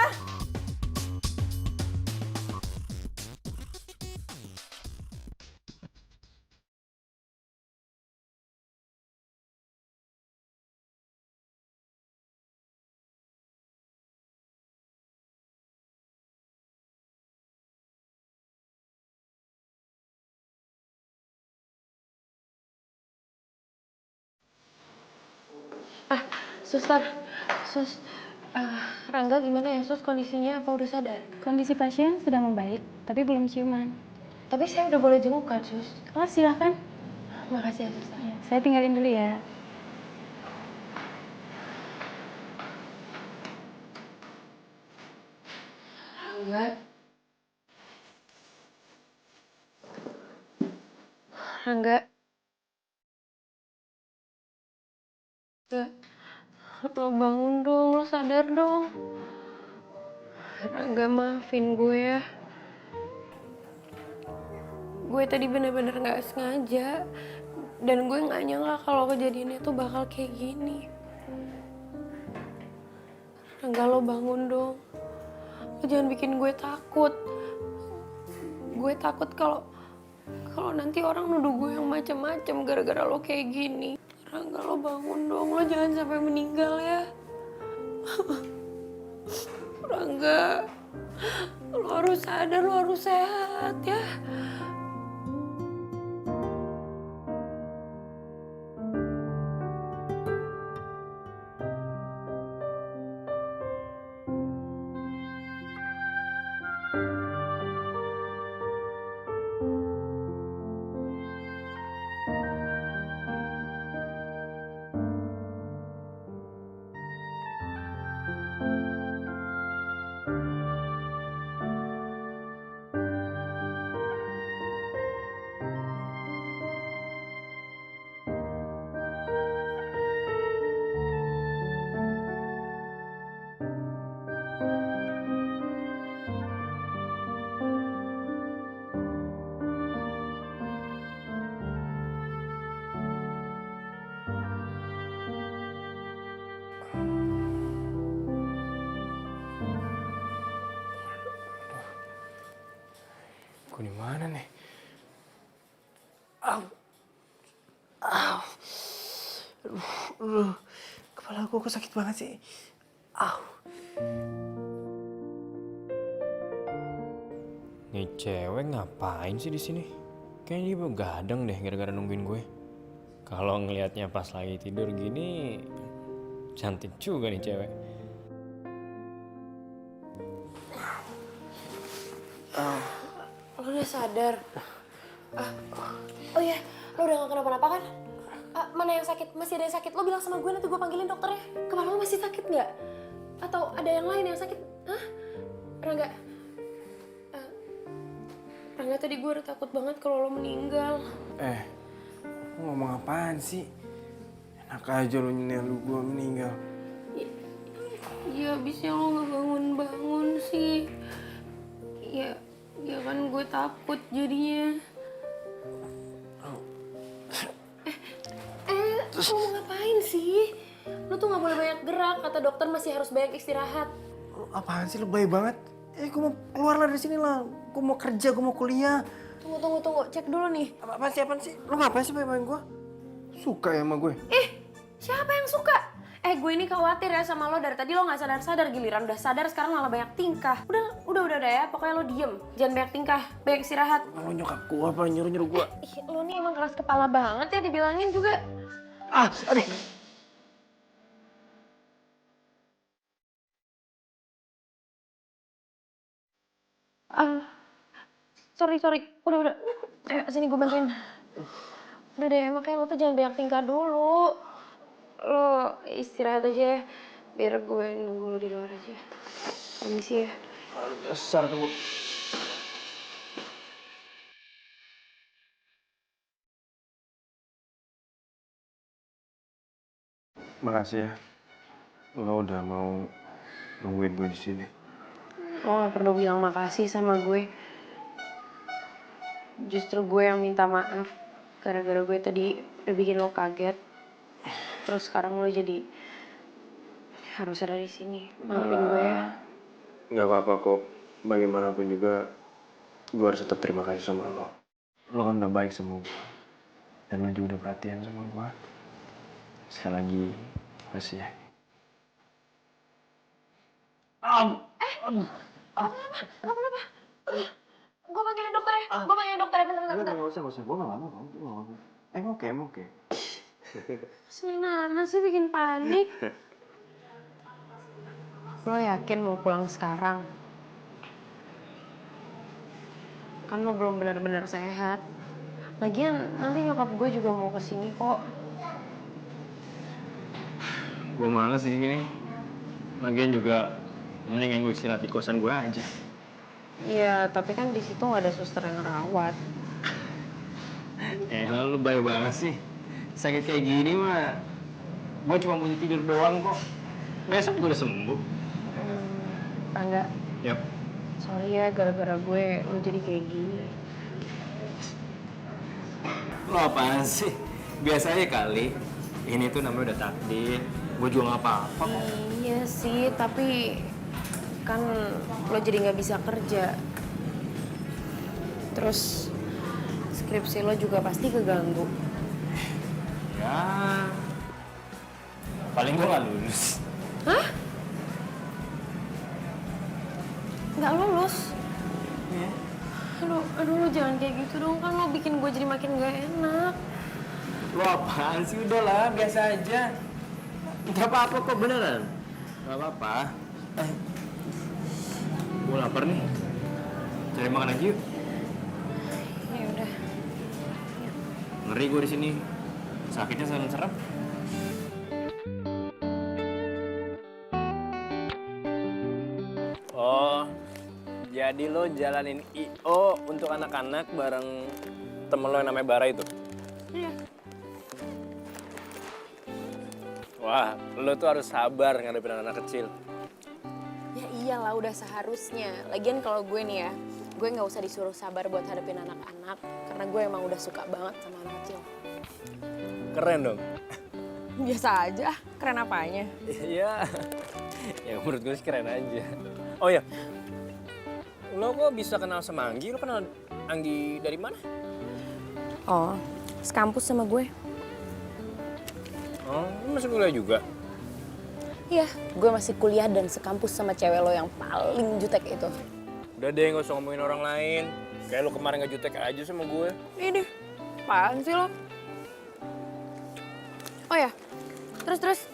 Suster, Rangga gimana ya sus kondisinya, apa udah sadar? Kondisi pasien sudah membaik, tapi belum ciuman. Tapi saya udah boleh jenguk kan sus? Oh silahkan. Makasih ya suster. Ya, saya tinggalin dulu ya. Rangga. Rangga. Lo bangun dong, lo sadar dong. Rangga maafin gue ya. Gue tadi bener-bener gak sengaja. Dan gue gak nyangka kalau kejadiannya tuh bakal kayak gini. Rangga lo bangun dong. Lo jangan bikin gue takut. Gue takut kalau nanti orang nuduh gue yang macem-macem gara-gara lo kayak gini. Rangga lo bangun dong, lo jangan sampai meninggal ya. Rangga, lo harus sadar, lo harus sehat ya. Gue di mana nih? Aduh, kepala gue kok sakit banget sih. Nih cewek ngapain sih di sini? Kayaknya dia begadang deh gara-gara nungguin gue. Kalau ngelihatnya pas lagi tidur gini, cantik juga nih cewek. Lo udah sadar? Oh iya, lo udah gak kenapa-napa kan? Mana yang sakit? Masih ada yang sakit? Lo bilang sama gue nanti gue panggilin dokternya. Kepala lo masih sakit nggak? Atau ada yang lain yang sakit? Hah? Rangga? Rangga, tadi gue udah takut banget kalau lo meninggal. Lo ngomong apaan sih? Enak aja lo nyinir gue meninggal. Ya abisnya lo nggak bangun-bangun sih. Ya kan gue takut jadinya. Lo mau ngapain sih? Lo tuh nggak boleh banyak gerak, kata dokter masih harus banyak istirahat. Apaan sih lo baik banget? Gue mau keluar lah dari sini lah. Gue mau kerja, gue mau kuliah. Tunggu, cek dulu nih. Apaan sih? Lo ngapain sih baik-baik gue? Suka ya sama gue? Siapa yang suka? Gue ini khawatir ya sama lo dari tadi lo nggak sadar-sadar, giliran udah sadar sekarang malah banyak tingkah. Udah ya, pokoknya lo diem, jangan banyak tingkah, banyak istirahat. Lo nyokap gue apa nyuruh gue? Lo nih emang keras kepala banget ya, dibilangin juga. Aduh. Sorry. Udah. Ayo sini gue bantuin. Udah deh, makanya lo tuh jangan banyak tingkah dulu. Lo istirahat aja ya, biar gue nunggu lo di luar aja. Permisi ya. Dasar tunggu. Makasih ya. Lo udah mau nungguin gue di sini. Lo gak perlu bilang makasih sama gue. Justru gue yang minta maaf. Gara-gara gue tadi udah bikin lo kaget. Terus sekarang lo jadi harus ada di sini. Maafin gue ya. Gak apa-apa kok. Bagaimanapun juga gue harus tetap terima kasih sama lo. Lo kan udah baik sama gue. Dan lo juga udah perhatian sama gue. Sekali lagi, makasih ya. Kenapa? Gue panggilin dokter ya. Bentar. Gak usah. Gue gak lama kok. Oke. Senang sih bikin panik. Lo yakin mau pulang sekarang? Kan lo belum benar-benar sehat. Lagian nanti nyokap gue juga mau kesini kok. Gue males sih ini. Lagian juga mendingan gue istirahat di kosan gue aja. Iya, tapi kan di situ nggak ada suster yang rawat. Lalu baik banget sih. Sakit kayak gini mah, gue cuma punya tidur doang kok. Besok gue udah sembuh. Rangga. Yap. Sorry ya, gara-gara gue lo jadi kayak gini. Lo apaan sih? Biasa aja kali. Ini tuh namanya udah takdir. Gue juga gak apa-apa kok. Iya sih, tapi kan lo jadi nggak bisa kerja. Terus skripsi lo juga pasti keganggu. Ya, paling gue gak lulus. Hah? Nggak lulus? Iya. Aduh, lo jangan kayak gitu dong. Kan lo bikin gue jadi makin gak enak. Lo apaan sih? Udah lah, biasa aja. Gak apa-apa kok, beneran. Gak apa-apa. Gue lapar nih. Cari makan aja yuk. Ya udah. Ngeri gue di sini. Sakitnya serem-serem. Oh, jadi lo jalanin I.O. untuk anak-anak bareng temen lo yang namanya Bara itu? Iya. Wah, lo tuh harus sabar ngadepin anak kecil. Ya iyalah, udah seharusnya. Lagian kalau gue nih ya, gue nggak usah disuruh sabar buat hadapin anak-anak. Karena gue emang udah suka banget sama anak kecil. Keren dong. Biasa aja, keren apanya? Iya, ya menurut gue sih keren aja. Oh ya, lo kok bisa kenal sama Anggi? Lo kenal Anggi dari mana? Oh, sekampus sama gue. Oh, lu masih kuliah juga? Iya, gue masih kuliah dan sekampus sama cewek lo yang paling jutek itu. Udah deh, gak usah ngomongin orang lain. Kayak lu kemarin gak jutek aja sama gue. Ini, apaan sih lo? Oh ya, terus.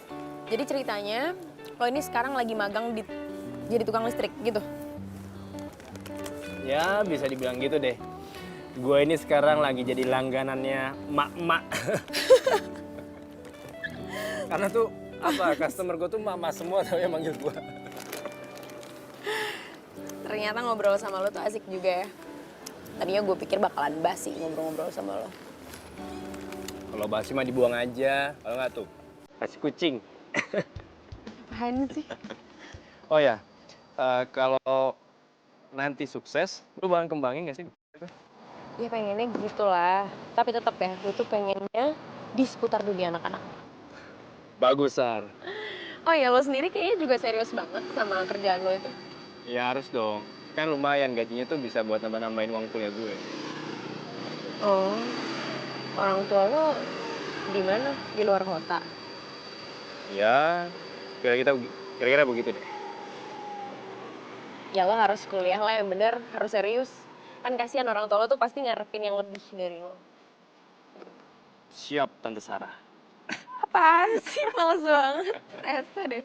Jadi ceritanya, lo ini sekarang lagi magang jadi tukang listrik gitu? Ya, bisa dibilang gitu deh. Gue ini sekarang lagi jadi langganannya mak-mak. Karena tuh, customer gue tuh mak-mak semua tau yang manggil gue. Ternyata ngobrol sama lo tuh asik juga ya. Tadinya gue pikir bakalan basi ngobrol-ngobrol sama lo. Kalau basi mah dibuang aja, kalau nggak tuh kasih kucing. Apaan sih? Oh ya, kalau nanti sukses, lu bakal kembangin gak sih? Ya pengennya gitu lah. Tapi tetap ya, gue tuh pengennya di seputar dunia anak-anak. Bagus, Sar. Oh ya, lo sendiri kayaknya juga serius banget sama kerjaan lo itu. Ya harus dong. Kan lumayan gajinya tuh bisa buat nambah-nambahin uang kuliah gue. Oh, orang tua lo di mana? Di luar kota? Ya, kira-kira begitu deh. Ya lo harus kuliah lah yang bener, harus serius. Kan kasihan orang tua lo tuh pasti ngarepin yang lebih dari lo. Siap, Tante Sarah. Apaan sih? Males banget. Rese deh.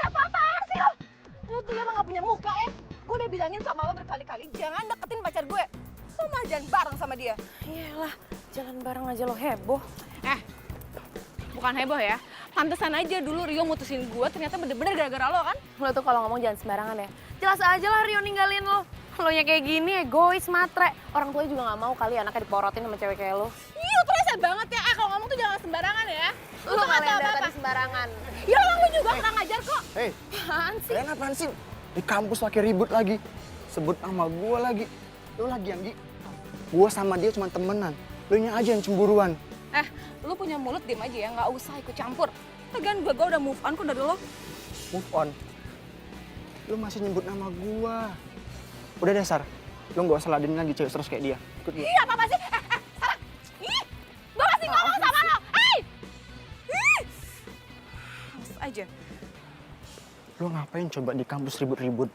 Apa-apaan sih lo? Lo tuh emang gak punya muka ya? Gue udah bilangin sama lo berkali-kali, jangan deketin pacar gue. Lo malah jalan bareng sama dia. Iyalah, jalan bareng aja lo heboh. Bukan heboh ya. Pantesan aja dulu Rio mutusin gue, ternyata bener-bener gara-gara lo kan? Lo tuh kalau ngomong jangan sembarangan ya. Jelas aja lah Rio ninggalin lo. Lo nya kayak gini, egois, matre. Orang tuanya juga gak mau kali anaknya diporotin sama cewek kayak lo. Iya, tuh rese banget ya. Kalau ngomong tuh jangan sembarangan ya. Lo tuh kali nggak tahu dari apa-apa. tadi sembarangan. Ya orang lu juga kurang ajar kok. Hei, Apaan sih? kalian apaan sih? Di kampus lagi ribut lagi. Sebut nama gue lagi. Lu lagi yang gue sama dia cuma temenan. Lu nya aja yang cemburuan. Lu punya mulut diem aja ya, nggak usah ikut campur. Lagian gue udah move on kok dari lo. Move on. Lu masih nyebut nama gue. Udah deh, Sar. Lu gak usah ladenin lagi cewek terus kayak dia. Ikut gue. Iya, apa sih? Sarah. Ih, gue masih ngomong sama lo. Hei! Ih! Males aja. Lu ngapain coba di kampus ribut-ribut?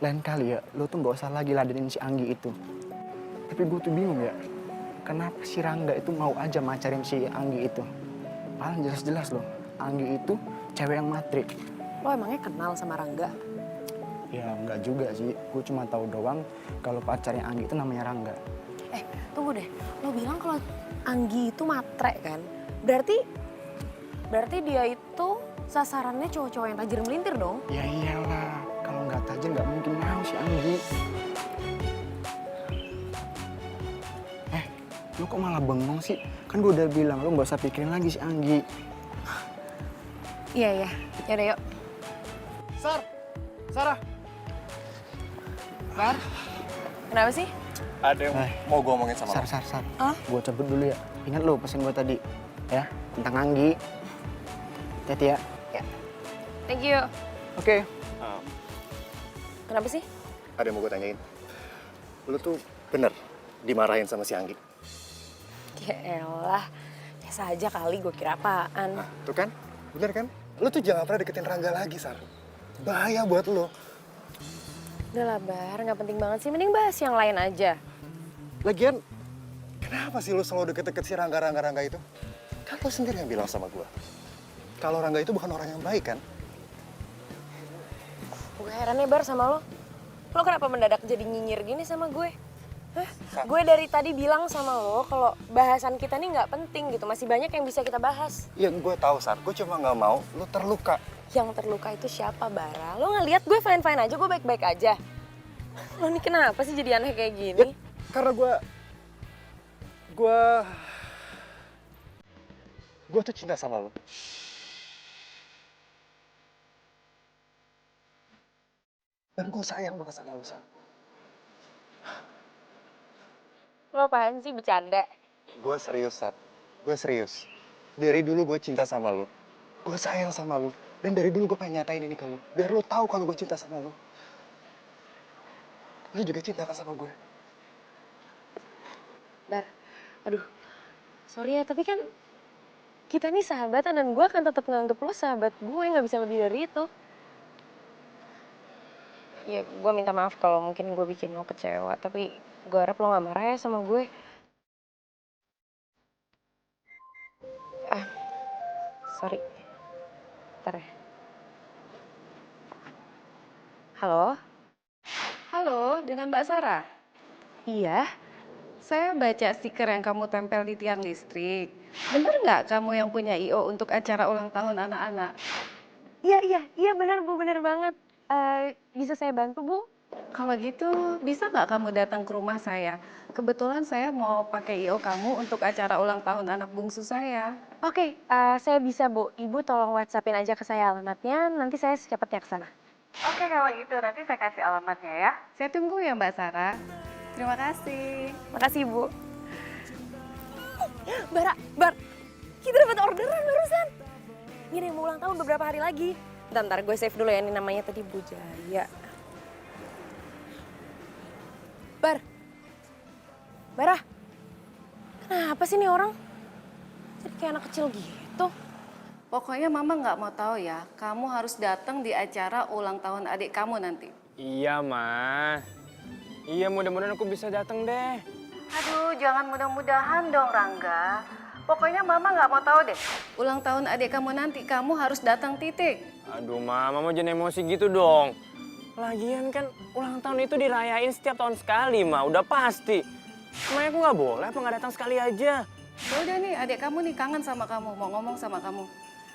Lain kali ya, lu tuh gak usah lagi ladenin si Anggi itu. Tapi gue tuh bingung ya. Kenapa si Rangga itu mau aja macarin si Anggi itu? Padahal jelas-jelas loh, Anggi itu cewek yang matrik. Lo emangnya kenal sama Rangga? Ya enggak juga sih, gue cuma tahu doang kalau pacarnya Anggi itu namanya Rangga. Tunggu deh, lo bilang kalau Anggi itu matre kan? Berarti dia itu sasarannya cowok-cowok yang tajir melintir dong? Ya iyalah, kalau nggak tajir nggak mungkin mau si Anggi. Lo kok malah bengong sih? Kan gue udah bilang lo nggak usah pikirin lagi si Anggi. Iya, yaudah yuk. Sarah. Bar, kenapa sih? Ada yang mau gue omongin sama lo. Sar. Gue cabut dulu ya. Ingat lo pesan gue tadi, ya tentang Anggi. Hati-hati ya. Thank you. Oke. Kenapa sih? Ada yang mau gue tanyain. Lu tuh bener dimarahin sama si Anggi? Ya elah, biasa aja kali gue kira apaan. Tuh kan, bener kan? Lu tuh jangan pernah deketin Rangga lagi, Sar. Bahaya buat lo. Udah lah Bar, gak penting banget sih. Mending bahas yang lain aja. Lagian, kenapa sih lu selalu deket-deket si Rangga itu? Kan lo sendiri yang bilang sama gue. Kalau Rangga itu bukan orang yang baik kan? Gue heran ya Bar sama lo. Lo kenapa mendadak jadi nyinyir gini sama gue? Hah? Gue dari tadi bilang sama lo kalau bahasan kita nih nggak penting gitu. Masih banyak yang bisa kita bahas. Iya, gue tahu, Sar. Gue cuma nggak mau lu terluka. Yang terluka itu siapa, Bara? Lo ngeliat gue fine-fine aja, gue baik-baik aja. Lo nih kenapa sih jadi aneh kayak gini? Ya, karena gue tuh cinta sama lo. Dan gue sayang banget sama lo, Sar. Lo apaan sih bercanda? Gue serius, Sar. Gue serius. Dari dulu gue cinta sama lo. Gue sayang sama lo. Dan dari dulu gue pengen nyatain ini ke lo. Biar lo tahu kalau gue cinta sama lo. Lo juga cinta kan sama gue? Bar, aduh. Sorry ya, tapi kan kita nih sahabatan dan gue akan tetap nganggep lo sahabat gue, nggak bisa lebih dari itu. Ya, gue minta maaf kalau mungkin gue bikin lo kecewa, tapi gue harap lo gak marah ya sama gue. Sorry. Bentar ya. Halo? Halo, dengan Mbak Sarah. Iya? Saya baca stiker yang kamu tempel di tiang listrik. Bener nggak kamu yang punya I.O. untuk acara ulang tahun anak-anak? Iya benar Bu, benar banget. Bisa saya bantu Bu? Kalau gitu, bisa nggak kamu datang ke rumah saya? Kebetulan saya mau pakai I.O. kamu untuk acara ulang tahun anak bungsu saya. Oke, saya bisa Bu. Ibu tolong WhatsAppin aja ke saya alamatnya, nanti saya secepatnya ke sana. Oke, kalau gitu nanti saya kasih alamatnya ya. Saya tunggu ya Mbak Sarah. Terima kasih. Makasih Bu. Bar, kita dapat orderan barusan. Ini mau ulang tahun beberapa hari lagi. Bentar, gue save dulu ya, ini namanya tadi Bu Jaya. Barah, kenapa sih nih orang? Jadi kayak anak kecil gitu. Pokoknya Mama nggak mau tahu ya, kamu harus datang di acara ulang tahun adik kamu nanti. Iya, Ma. Iya, mudah-mudahan aku bisa datang deh. Aduh, jangan mudah-mudahan dong Rangga. Pokoknya Mama nggak mau tahu deh. Ulang tahun adik kamu nanti, kamu harus datang titik. Aduh, Ma, Mama jangan emosi gitu dong. Lagian kan ulang tahun itu dirayain setiap tahun sekali, Ma. Udah pasti. Emangnya aku nggak boleh apa nggak datang sekali aja? Ya udah nih, adik kamu nih kangen sama kamu, mau ngomong sama kamu.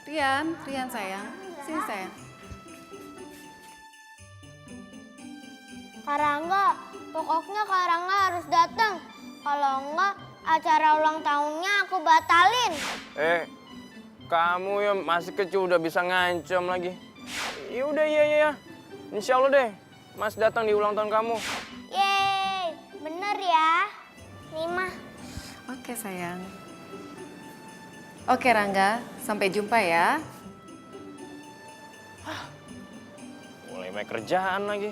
Rian sayang, sini sayang. Kak Rangga, pokoknya Kak Rangga harus datang. Kalau enggak, acara ulang tahunnya aku batalin. Kamu ya masih kecil udah bisa ngancam lagi. Ya udah, iya. Insya Allah deh, Mas datang di ulang tahun kamu. Yeay, bener ya. Nima. Oke sayang. Oke Rangga, sampai jumpa ya. Mulai main kerjaan lagi.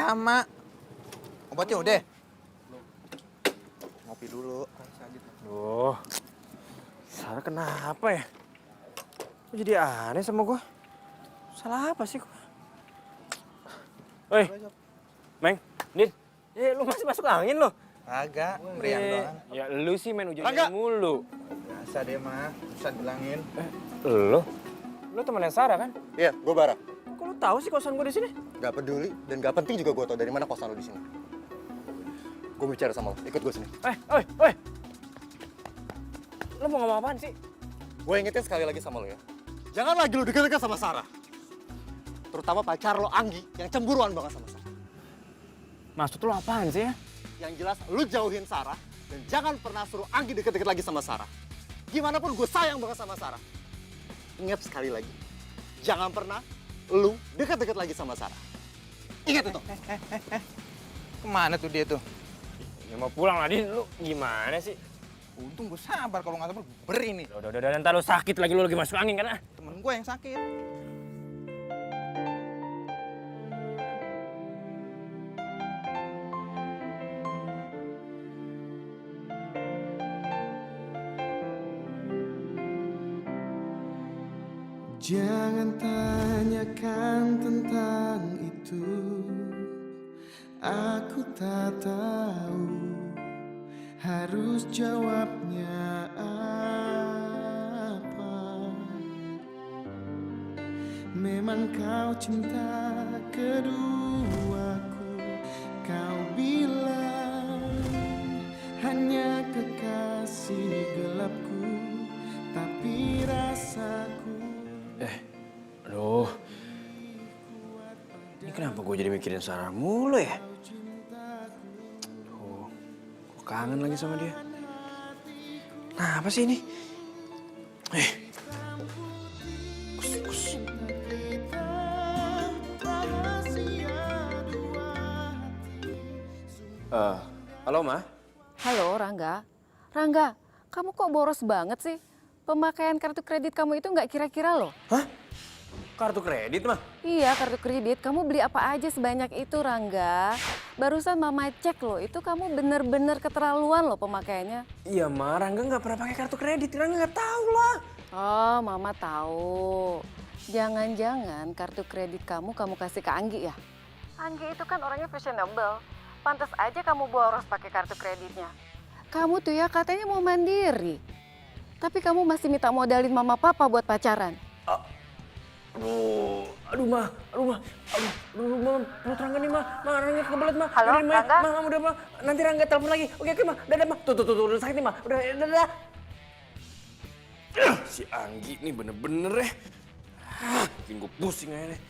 sama. Obatnya udah. Ngopi dulu. Duh, Sarah kenapa ya? Kok jadi aneh sama gue? Salah apa sih gue? Woi, Meng, Din, lu masih masuk angin lo? Agak, meriang doang. Ya lu sih main hujan mulu. Biasa deh mah, bisa bilangin. Lu temennya Sarah kan? Iya, gue Bara. Kok lu tahu sih kosan gue di sini? Gak peduli dan gak penting juga gue tau dari mana kosan lo di sini. Gue bicara sama lo, ikut gue sini. Oi. Lu mau ngomong apaan sih? Gue ingetin sekali lagi sama lo ya. Jangan lagi lo deket-deket sama Sarah. Terutama pacar lo Anggi yang cemburuan banget sama Sarah. Maksud lu apaan sih ya? Yang jelas lo jauhin Sarah dan jangan pernah suruh Anggi deket-deket lagi sama Sarah. Gimana pun gue sayang banget sama Sarah. Ingat sekali lagi, jangan pernah lu deket-deket lagi sama Sarah. Ingat itu. Kemana tuh dia tuh? Ya mau pulang lah, Din. Lu gimana sih? Untung gue sabar, kalau nggak sabar beri nih. Udah, ntar lu sakit lagi, lu lagi masuk angin kan? Temen gue yang sakit. Jangan tanyakan tentang itu, aku tak tahu harus jawabnya apa. Memang kau cinta keduaku, kau bilang hanya kekasih gelapku, tapi rasaku. Aduh, ini kenapa gue jadi mikirin Sarah mulu ya? Tuh, gue kangen lagi sama dia. Nah, apa sih ini? Kus. Halo, Ma? Halo, Rangga. Rangga, kamu kok boros banget sih? Pemakaian kartu kredit kamu itu nggak kira-kira loh. Hah? Kartu kredit, Mah? Iya, kartu kredit. Kamu beli apa aja sebanyak itu, Rangga. Barusan Mama cek loh, itu kamu bener-bener keterlaluan loh pemakaiannya. Iya, Ma. Rangga nggak pernah pakai kartu kredit. Rangga nggak tahu lah. Oh, Mama tahu. Jangan-jangan kartu kredit kamu kasih ke Anggi ya? Anggi itu kan orangnya fashionable. Pantas aja kamu boros pakai kartu kreditnya. Kamu tuh ya katanya mau mandiri. Tapi kamu masih minta modalin mama papa buat pacaran. Aduh, Ma, perut Rangga nih, Ma. Rangga kebelet, Ma. Halo, Udah, Ma, Rangga? Ma, udah, Ma. Nanti Rangga telepon lagi. Oke, Ma. Dadah, Ma. Tuh, udah sakit nih, Ma. Udah, dadah. Si Anggi nih bener-bener ya. Bikin gue pusing aja nih.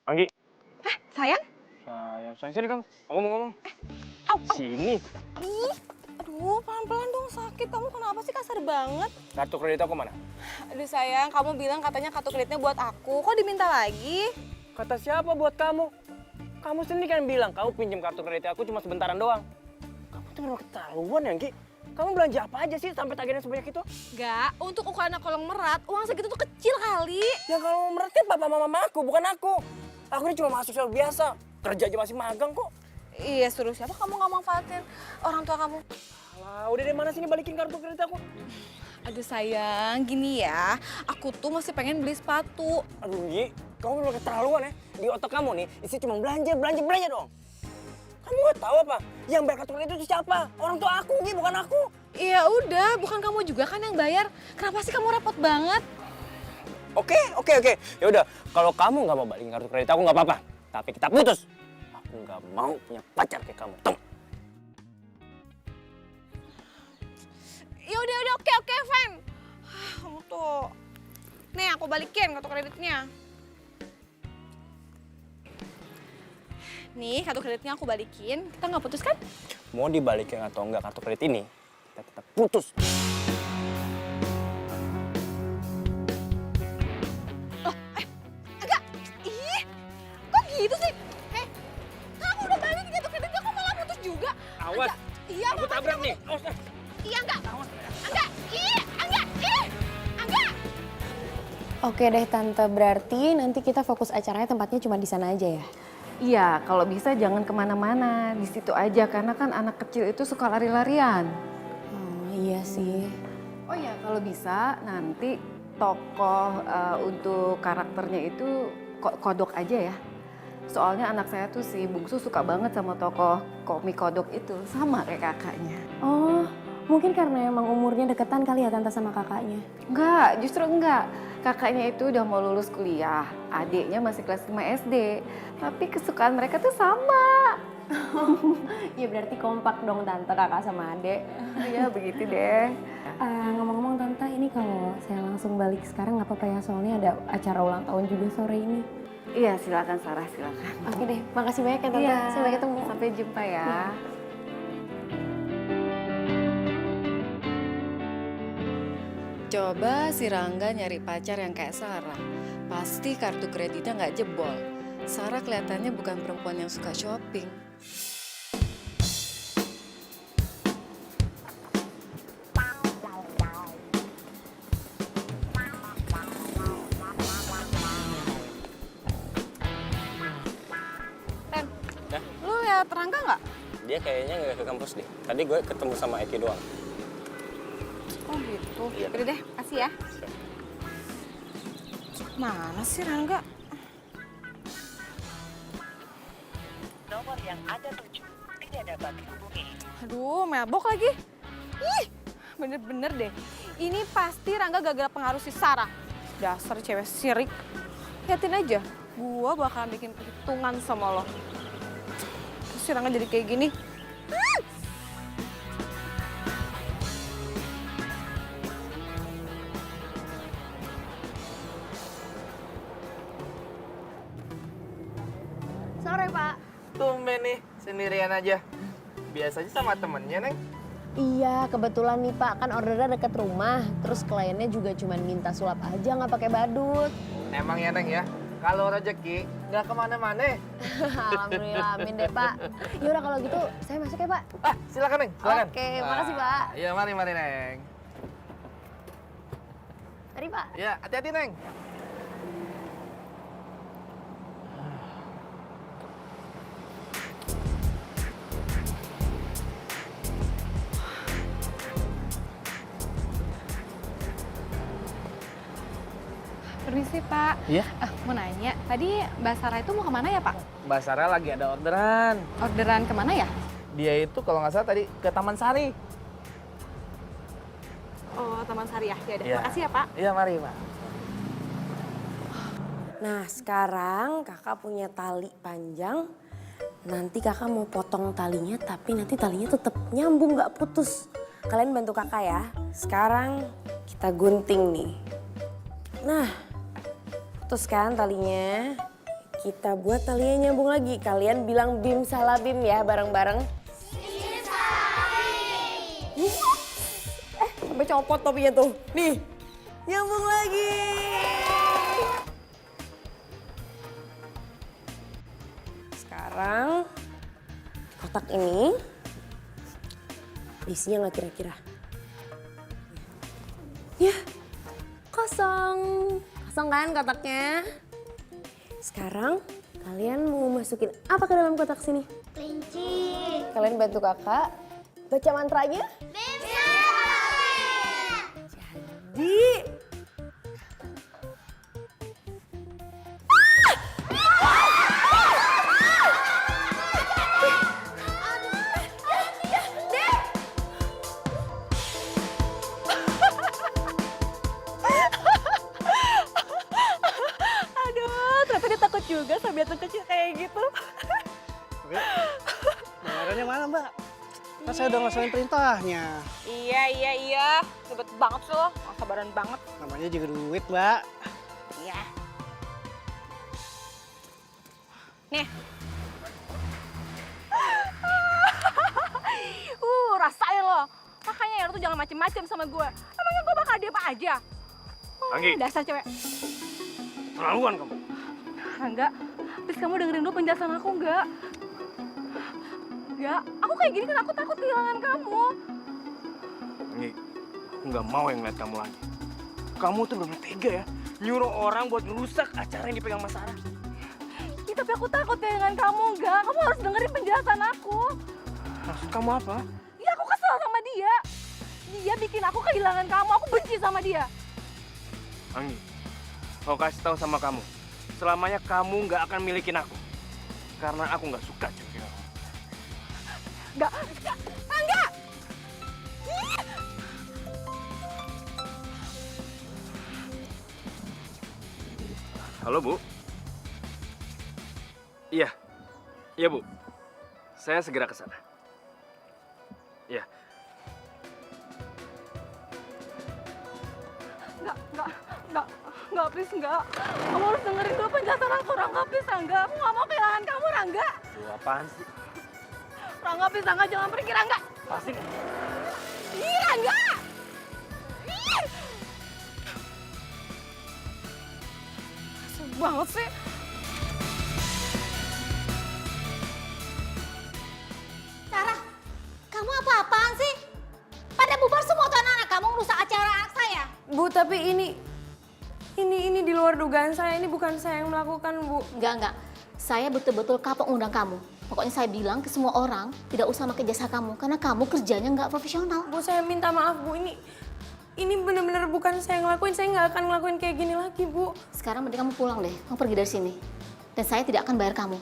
Anggi. Sayang? Sayang sini kamu. Ngomong. Sini. Ih, aduh pelan-pelan dong sakit. Kamu kenapa sih kasar banget? Kartu kredit aku mana? Aduh sayang, kamu bilang katanya kartu kreditnya buat aku. Kok diminta lagi? Kata siapa buat kamu? Kamu sendiri kan bilang kamu pinjam kartu kredit aku cuma sebentaran doang. Kamu tuh memang keterlaluan ya, Anggi. Kamu belanja apa aja sih sampai tagihannya sebanyak itu? Enggak, untuk ukuran kolong merat, uang segitu tuh kecil kali. Ya kalau merat kan papa mama aku, bukan aku. Aku ini cuma mahasiswa biasa, kerja aja masih magang kok. Iya, suruh siapa kamu nggak manfaatin orang tua kamu? Alah, udah deh, mana sini balikin kartu kredit aku. Aduh sayang, gini ya, aku tuh masih pengen beli sepatu. Aduh, Gi, kamu memang keterlaluan ya. Di otak kamu nih, isi cuma belanja dong. Kamu nggak tahu apa? Yang bayar kartu kredit itu siapa? Orang tua aku, Gi, bukan aku. Iya udah, bukan kamu juga kan yang bayar. Kenapa sih kamu repot banget? Oke. Ya udah, kalau kamu nggak mau balikin kartu kredit aku nggak apa-apa. Tapi kita putus. Aku nggak mau punya pacar kayak kamu. Temu. Ya udah, oke, fine. Kamu tuh, nih aku balikin kartu kreditnya. Nih kartu kreditnya aku balikin. Kita nggak putus kan? Mau dibalikin atau enggak kartu kredit ini, kita tetap putus. gitu sih? Kamu udah balik gitu, kenapa kamu malah putus juga? Awas. Iya, Aku tabrak nih. Awas. Iya, enggak. Enggak. Oke deh Tante, berarti nanti kita fokus acaranya tempatnya cuma di sana aja ya? Iya, kalau bisa jangan kemana-mana, di situ aja karena kan anak kecil itu suka lari-larian. Iya sih. Oh ya, kalau bisa nanti tokoh untuk karakternya itu kodok aja ya. Soalnya anak saya tuh si Bungsu suka banget sama tokoh komik kodok itu, sama kayak kakaknya. Oh, mungkin karena emang umurnya deketan kali ya Tante sama kakaknya? Enggak, justru enggak. Kakaknya itu udah mau lulus kuliah, adiknya masih kelas 5 SD. Tapi kesukaan mereka tuh sama. Ya berarti kompak dong Tante, kakak sama adek. Iya, begitu deh. Ngomong-ngomong Tante, ini kalau saya langsung balik sekarang nggak apa-apa ya? Soalnya ada acara ulang tahun juga sore ini. Iya, silakan Sarah, silakan. Oke deh, makasih banyak ya Tante. Iya. Sampai ketemu. Sampai jumpa ya. Coba si Rangga nyari pacar yang kayak Sarah. Pasti kartu kreditnya nggak jebol. Sarah kelihatannya bukan perempuan yang suka shopping. Ren, lu lihat Rangga nggak? Dia kayaknya nggak ke kampus deh. Tadi gue ketemu sama Eki doang. Oh gitu. Iya. Udah deh, kasih ya. Mana sih Rangga? Nomor yang Anda tuju tidak dapat dihubungi. Aduh, mabok lagi. Ih, bener-bener deh. Ini pasti Rangga gagal pengaruh si Sarah. Dasar cewek sirik. Liatin aja, gua bakalan bikin perhitungan sama lo. Terus si Rangga jadi kayak gini. Sore Pak. Tumben nih, sendirian aja. Biasanya sama temennya, Neng. Iya, kebetulan nih Pak, kan ordernya deket rumah. Terus kliennya juga cuma minta sulap aja, nggak pakai badut. Emang ya, Neng ya? Kalau rezeki nggak kemana-mana. Alhamdulillah, amin deh Pak. Yaudah kalau gitu, saya masuk ya Pak. Silakan, Neng. Silakan. Oke, makasih Pak. Iya, mari, Neng. Mari Pak. Ya, hati-hati, Neng. Permisi Pak. Iya? Mau nanya, tadi Mbak Sarah itu mau kemana ya Pak? Mbak Sarah lagi ada orderan. Orderan kemana ya? Dia itu kalau nggak salah tadi ke Taman Sari. Oh, Taman Sari ya? Ya udah, Iya. makasih ya Pak. Iya, mari, Pak. Nah sekarang kakak punya tali panjang. Nanti kakak mau potong talinya, tapi nanti talinya tetap nyambung nggak putus. Kalian bantu kakak ya. Sekarang kita gunting nih. Nah, putuskan talinya. Kita buat talinya nyambung lagi. Kalian bilang bim salah bim ya bareng-bareng. Sampai copot topinya tuh. Nih, nyambung lagi. Sekarang kotak ini isinya nggak kira-kira? Ya, kosong. Kosong kan kotaknya? Sekarang kalian mau masukin apa ke dalam kotak sini? Kelinci. Kalian bantu kakak baca mantranya. Jadi Aduh, ternyata dia takut juga sama binatang kecil kayak gitu. Bayarannya mana Mbak? Kan saya udah ngelaksanain perintahnya. Iya. Ribet banget sih lo, nggak sabaran banget. Namanya juga duit Mbak. Iya. Nih. Rasain lo. Makanya ya lo tuh jangan macem-macem sama gue. Emangnya gue bakal diam aja? Anggi. Dasar cewek. Terlaluan kamu. Rangga, please kamu dengerin dulu penjelasan aku enggak. Enggak, aku kayak gini kan aku takut kehilangan kamu. Ngi, aku nggak mau yang ngeliat kamu lagi. Kamu tuh bener tega ya, nyuruh orang buat ngerusak acara yang dipegang Mas Sarah. Ya, tapi aku takut kehilangan kamu enggak. Kamu harus dengerin penjelasan aku. Maksud kamu apa? Ya aku kesel sama dia. Dia bikin aku kehilangan kamu. Aku benci sama dia. Anggi, aku kasih tahu sama kamu, selamanya kamu nggak akan milikin aku. Karena aku nggak suka cewek kamu. Enggak. Enggak. Halo, Bu. Iya. Iya, Bu. Saya segera ke sana. Iya. Enggak, please enggak. Kamu harus dengerin dulu penjelasan aku, Rangga, please, Rangga. Aku nggak mau kehilangan kamu, Rangga. Lu apaan sih? Rangga, please, Rangga, jangan pergi, Rangga. Pasti. Ih, Rangga. Ih. Kesel banget sih. Sarah, kamu apa-apaan sih? Pada bubar semua tuh anak-anak kamu merusak acara anak saya. Bu, tapi ini di luar dugaan saya. Ini bukan saya yang melakukan, Bu. Enggak. Saya betul-betul kapok undang kamu. Pokoknya saya bilang ke semua orang, tidak usah pakai jasa kamu. Karena kamu kerjanya nggak profesional. Bu, saya minta maaf, Bu. Ini benar-benar bukan saya yang ngelakuin. Saya nggak akan ngelakuin kayak gini lagi, Bu. Sekarang mending kamu pulang deh. Kamu pergi dari sini. Dan saya tidak akan bayar kamu.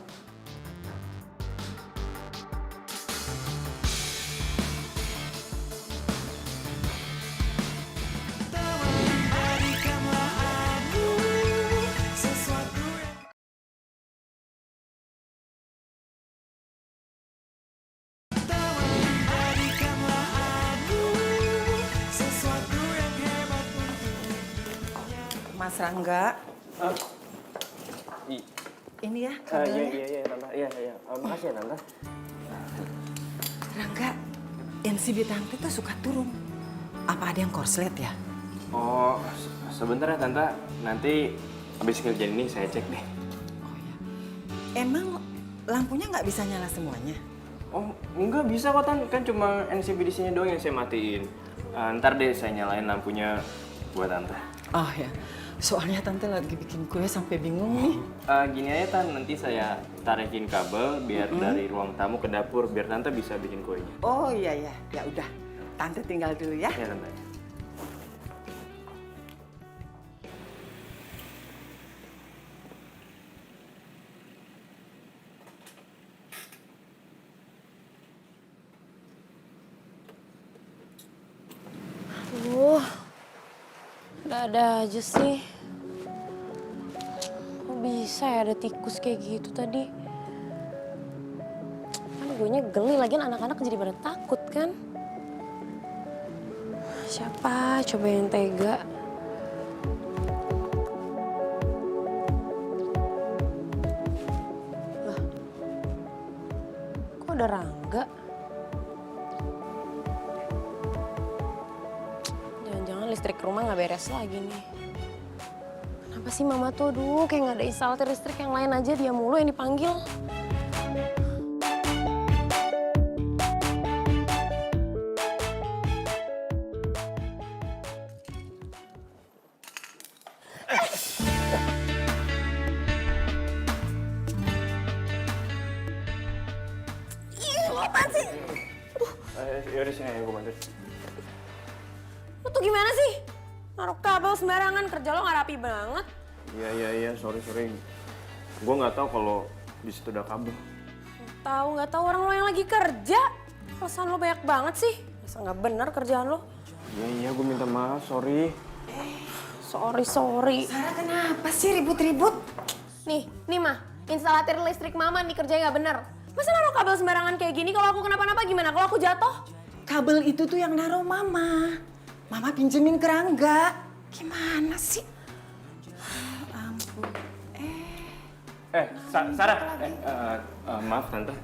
Mas Rangga, ini ya kabelnya. Iya, Tante. Iya. Makasih ya, Tante. Rangga, NCB Tante tuh suka turun. Apa ada yang korslet ya? Oh, sebentar ya, Tante. Nanti habis kerjaan ini saya cek deh. Emang lampunya nggak bisa nyala semuanya? Oh, enggak bisa kok, Tan. Kan cuma NCB di sini doang yang saya matiin. Ntar deh saya nyalain lampunya buat Tante. Oh ya, soalnya Tante lagi bikin kue sampai bingung nih. Gini aja, Tan. Nanti saya tarikin kabel biar dari ruang tamu ke dapur biar Tante bisa bikin kuenya. Oh iya, ya udah. Tante tinggal dulu ya. Ya, Tante. Ada aja sih. Kok bisa ya ada tikus kayak gitu tadi? Kan gue geli, lagian anak-anak jadi pada takut kan? Siapa coba yang tega? Lah, kok ada Rangga? Listrik rumah nggak beres lagi nih. Kenapa sih mama tuh, kayak nggak ada instalator listrik yang lain aja, dia mulu yang dipanggil. Ih, lo apaan sih? Yaudah sini aja, gue bantu. Lo tuh gimana sih? Naruh kabel sembarangan, kerja lo nggak rapi banget. Iya, sorry. Gue nggak tahu kalau di situ ada kabel. Nggak tahu orang lo yang lagi kerja. Alasan lo banyak banget sih. Masa nggak bener kerjaan lo? Iya, gue minta maaf, sorry. Sorry. Sarah kenapa sih ribut-ribut? Nih mah, instalator listrik mama nih kerjanya nggak bener. Masa naruh kabel sembarangan kayak gini? Kalau aku kenapa-napa gimana? Kalau aku jatuh? Kabel itu tuh yang naruh Mama. Mama pinjemin ke Rangga. Gimana sih? Ampun. Sarah. Maaf, Tante.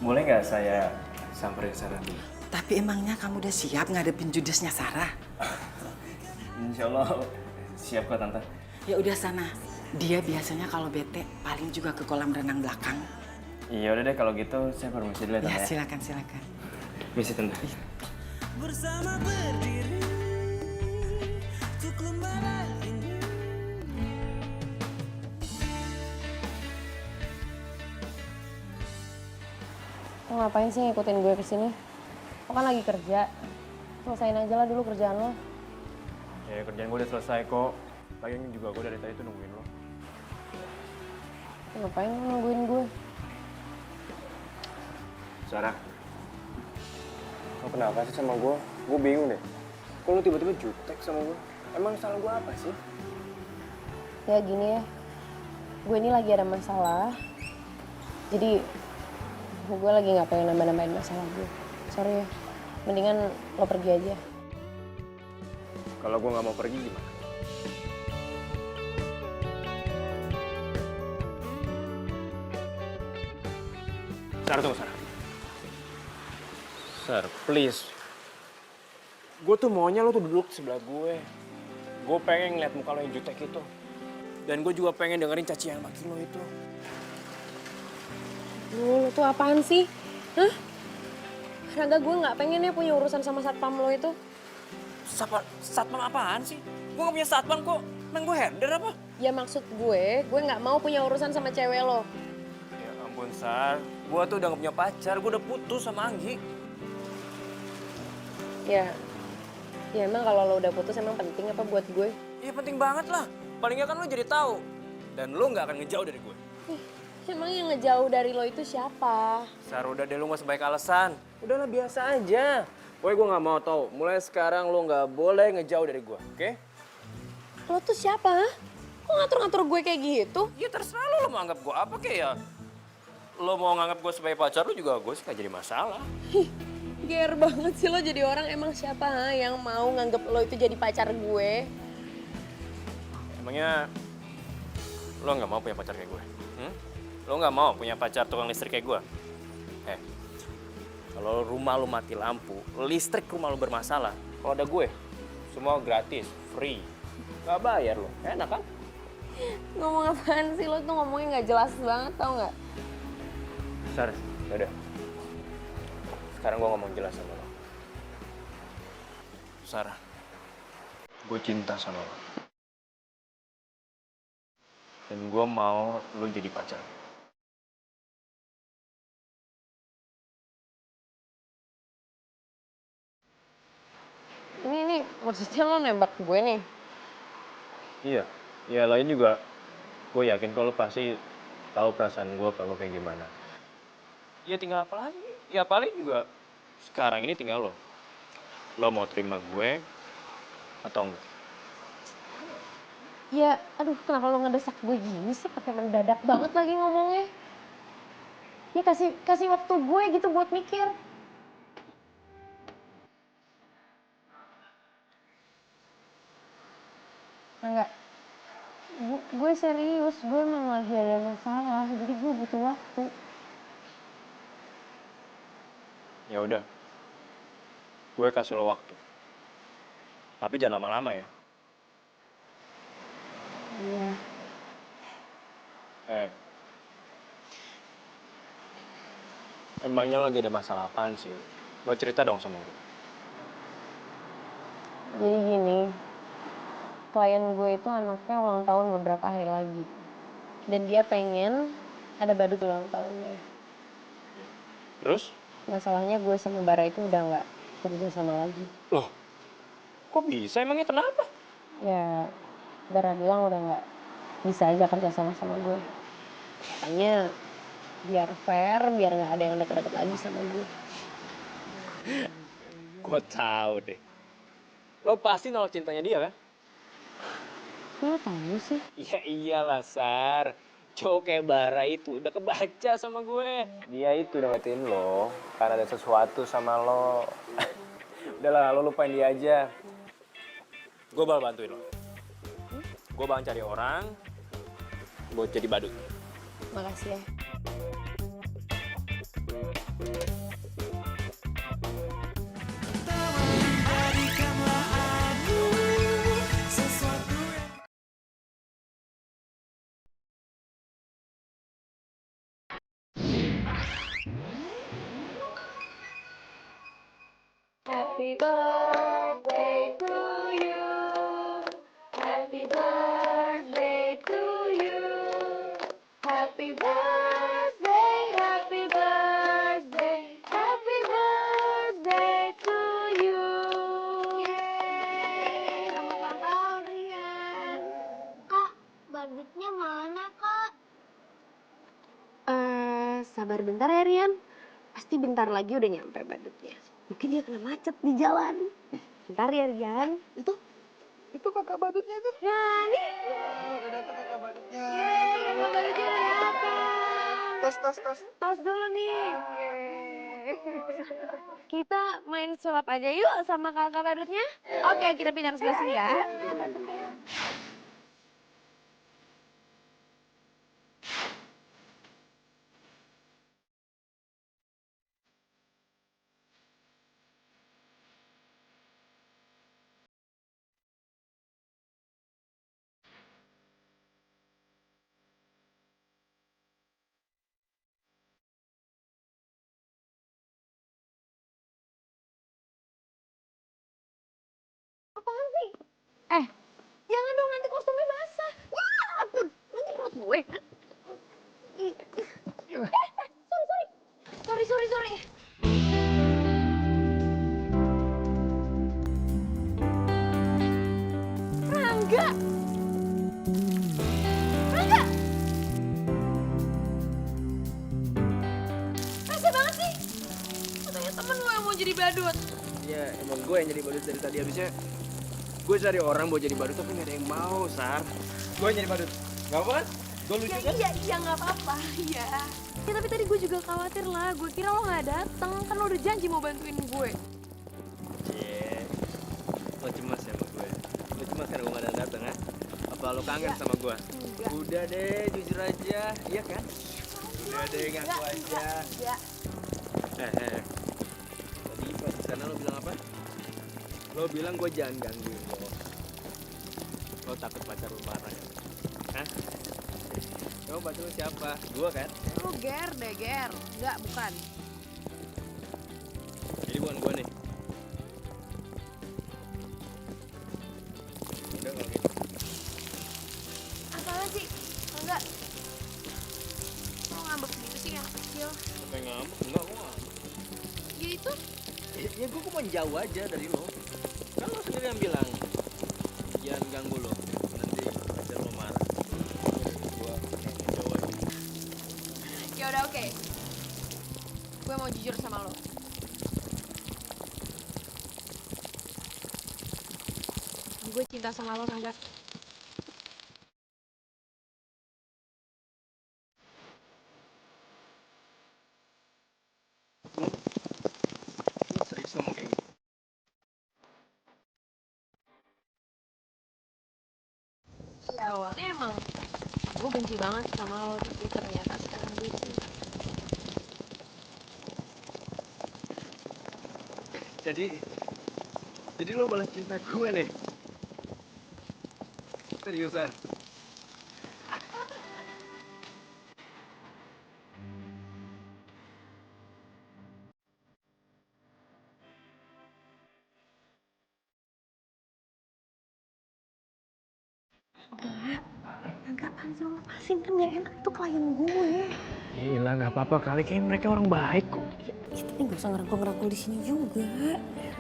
Boleh nggak saya samperin Sarah dulu? Tapi emangnya kamu udah siap ngadepin judesnya Sarah? Insya Allah siap kok, Tante. Ya udah sana. Dia biasanya kalau bete paling juga ke kolam renang belakang. Iya udah deh kalau gitu saya permisi dulu ya, Tante. Ya, silakan, silakan. Misi, Tante. Bersama berdiri untuk lembaran ini. Lo ngapain sih ngikutin gue kesini? Lo kan lagi kerja. Selesain aja lah dulu kerjaan lo. Ya kerjaan gue udah selesai kok. Lagian juga gue dari tadi tuh nungguin lo. Ngapain lo nungguin gue? Sarah, lo kenapa sih sama gue? Gue bingung deh. Kok lo tiba-tiba jutek sama gue? Emang salah gue apa sih? Ya gini ya, gue ini lagi ada masalah. Jadi gue lagi nggak pengen nambah-nambahin masalah gue. Sorry ya, mendingan lo pergi aja. Kalau gue nggak mau pergi gimana? Sarah, tunggu Sarah. Sarah, please. Gue tuh maunya lo tuh duduk sebelah gue. Gue pengen ngeliat muka lo yang jutek itu. Dan gue juga pengen dengerin cacian maki lo itu. Lo tuh apaan sih? Hah? Rangga, gue nggak pengen ya punya urusan sama satpam lo itu. Satpam apaan sih? Gue gak punya satpam kok. Emang gue herder apa? Ya maksud gue nggak mau punya urusan sama cewek lo. Ya ampun, Sar. Gue tuh udah gak punya pacar. Gue udah putus sama Anggi. Ya emang kalau lo udah putus emang penting apa buat gue? Iya penting banget lah. Paling gak kan lo jadi tahu. Dan lo gak akan ngejauh dari gue. Emang yang ngejauh dari lo itu siapa? Sar, udah deh lo gak sebaik alasan. Udahlah biasa aja. Pokoknya gue gak mau tau. Mulai sekarang lo gak boleh ngejauh dari gue, oke? Lo tuh siapa? Kok ngatur-ngatur gue kayak gitu? Ya terserah lo mau anggap gue apa kayak ya. Lo mau nganggap gue sebagai pacar lo juga gue sih gak jadi masalah. Ger banget sih lo jadi orang. Emang siapa yang mau nganggep lo itu jadi pacar gue? Emangnya lo gak mau punya pacar kayak gue? Lo gak mau punya pacar tukang listrik kayak gue? Kalau rumah lo mati lampu, listrik rumah lo bermasalah, kalau ada gue, semua gratis, free. Gak bayar lo, enak kan? Ngomong apaan sih? Lo tuh ngomongnya nggak jelas banget, tau nggak? Sar, yaudah. Sekarang gue ngomong jelas sama lo. Sarah, gue cinta sama lo. Dan gue mau lo jadi pacar. Ini maksudnya lo nembak gue nih? Iya, ya lain juga. Gue yakin kalau lo pasti tahu perasaan gue kalau kayak gimana. Ya tinggal apa lagi? Ya paling juga sekarang ini tinggal lo. Lo mau terima gue atau enggak? Ya, aduh kenapa lo ngedesak gue gini sih? Pakai mendadak banget lagi ngomongnya. Ya kasih waktu gue gitu buat mikir. Enggak. Gue serius, gue emang lagi ada masalah, jadi gue butuh waktu. Ya udah. Gue kasih lo waktu. Tapi jangan lama-lama ya. Iya. Emangnya lagi ada masalah apaan sih? Lo cerita dong sama gue. Jadi gini, klien gue itu anaknya ulang tahun beberapa hari lagi. Dan dia pengen ada badut ulang tahunnya. Terus? Masalahnya gue sama Bara itu udah nggak kerja sama lagi. Loh, kok bisa? Emangnya kenapa? Ya, Bara bilang udah nggak bisa aja kerja sama gue. Katanya biar fair, biar nggak ada yang deket-deket lagi sama gue. Gue tahu deh. Lo pasti nolak cintanya dia kan? Lo tahu sih? Ya iyalah, Sar. Cowok kayak Bara itu udah kebaca sama gue. Dia itu udah ngetin lo karena ada sesuatu sama lo. Udahlah, lo lupain dia aja. Gue bakal bantuin lo. Gue bakal cari orang buat jadi badut. Makasih ya. Happy birthday to you. Happy birthday to you. Happy birthday, happy birthday, happy birthday to you. Yeay, selamat ulang tahun, Rian. Kak, badutnya mana, Kak? Sabar bentar ya Rian. Pasti bentar lagi udah nyampe badutnya. Mungkin dia kena macet di jalan. Bentar ya Rian. Itu kakak badutnya tuh. Ya, nih. Udah datang kakak badutnya. Kakak badutnya udah datang. Tas. Tos dulu nih. Kita main sulap aja yuk sama kakak badutnya. Oke, kita pindah ke sebelah sini ya. Apaan sih? Jangan dong nanti kostumnya basah. Ya ampun, nanti perut gue. Sorry. Rangga! Rasa banget sih. Katanya temen lo yang mau jadi badut. Ya emang gue yang jadi badut dari tadi. Habisnya gue cari orang buat jadi badut tapi gak ada yang mau, Sar. Gue yang jadi badut. Gak apa kan? Gue lucu kan? Iya nggak apa-apa. Iya. Ya tapi tadi gue juga khawatir lah. Gue kira lo nggak datang. Kan lo udah janji mau bantuin gue. Lo cemas ya sama gue? Lo cemas karena gue gak datang ya? Apa lo kangen sama gue? Enggak. Udah deh, jujur aja. Iya kan? Udah deh, ngaku aja. Enggak. Tadi pas sana lo bilang apa? Lo bilang gue jangan gangguin lo. Lo takut pacar lo marah ya? Hah? Kamu pacar lo siapa? Gue kan? Lo Ger deh, Ger. Enggak, bukan. Jadi bukan gue nih. Udah kalau gitu. Apaan sih? Enggak. Lo ngambek gitu sih kayak anak kecil. Sampai ngambek? Enggak, gue ngambek. Ya itu. Ya gue cuma jauh aja dari lo. Kan lo sendiri yang bilang jangan ganggu lo. Nanti pacar lo marah. Gue jauh aja. Ya udah oke. Gue mau jujur sama lo. Gue cinta sama lo, Rangga. Lo serius ngomong kayak gitu? Ya awalnya emang gue benci banget sama lo, tapi ternyata sekarang gue cinta. Jadi lo balas cinta gue nih? Seriusan? Enggak, apaan sih lo lepasin, kan gak enak, itu klien gue. Gila, gak apa-apa kali. Kayaknya mereka orang baik kok. Ya, tapi gak usah ngerangkul-ngerangkul di sini juga.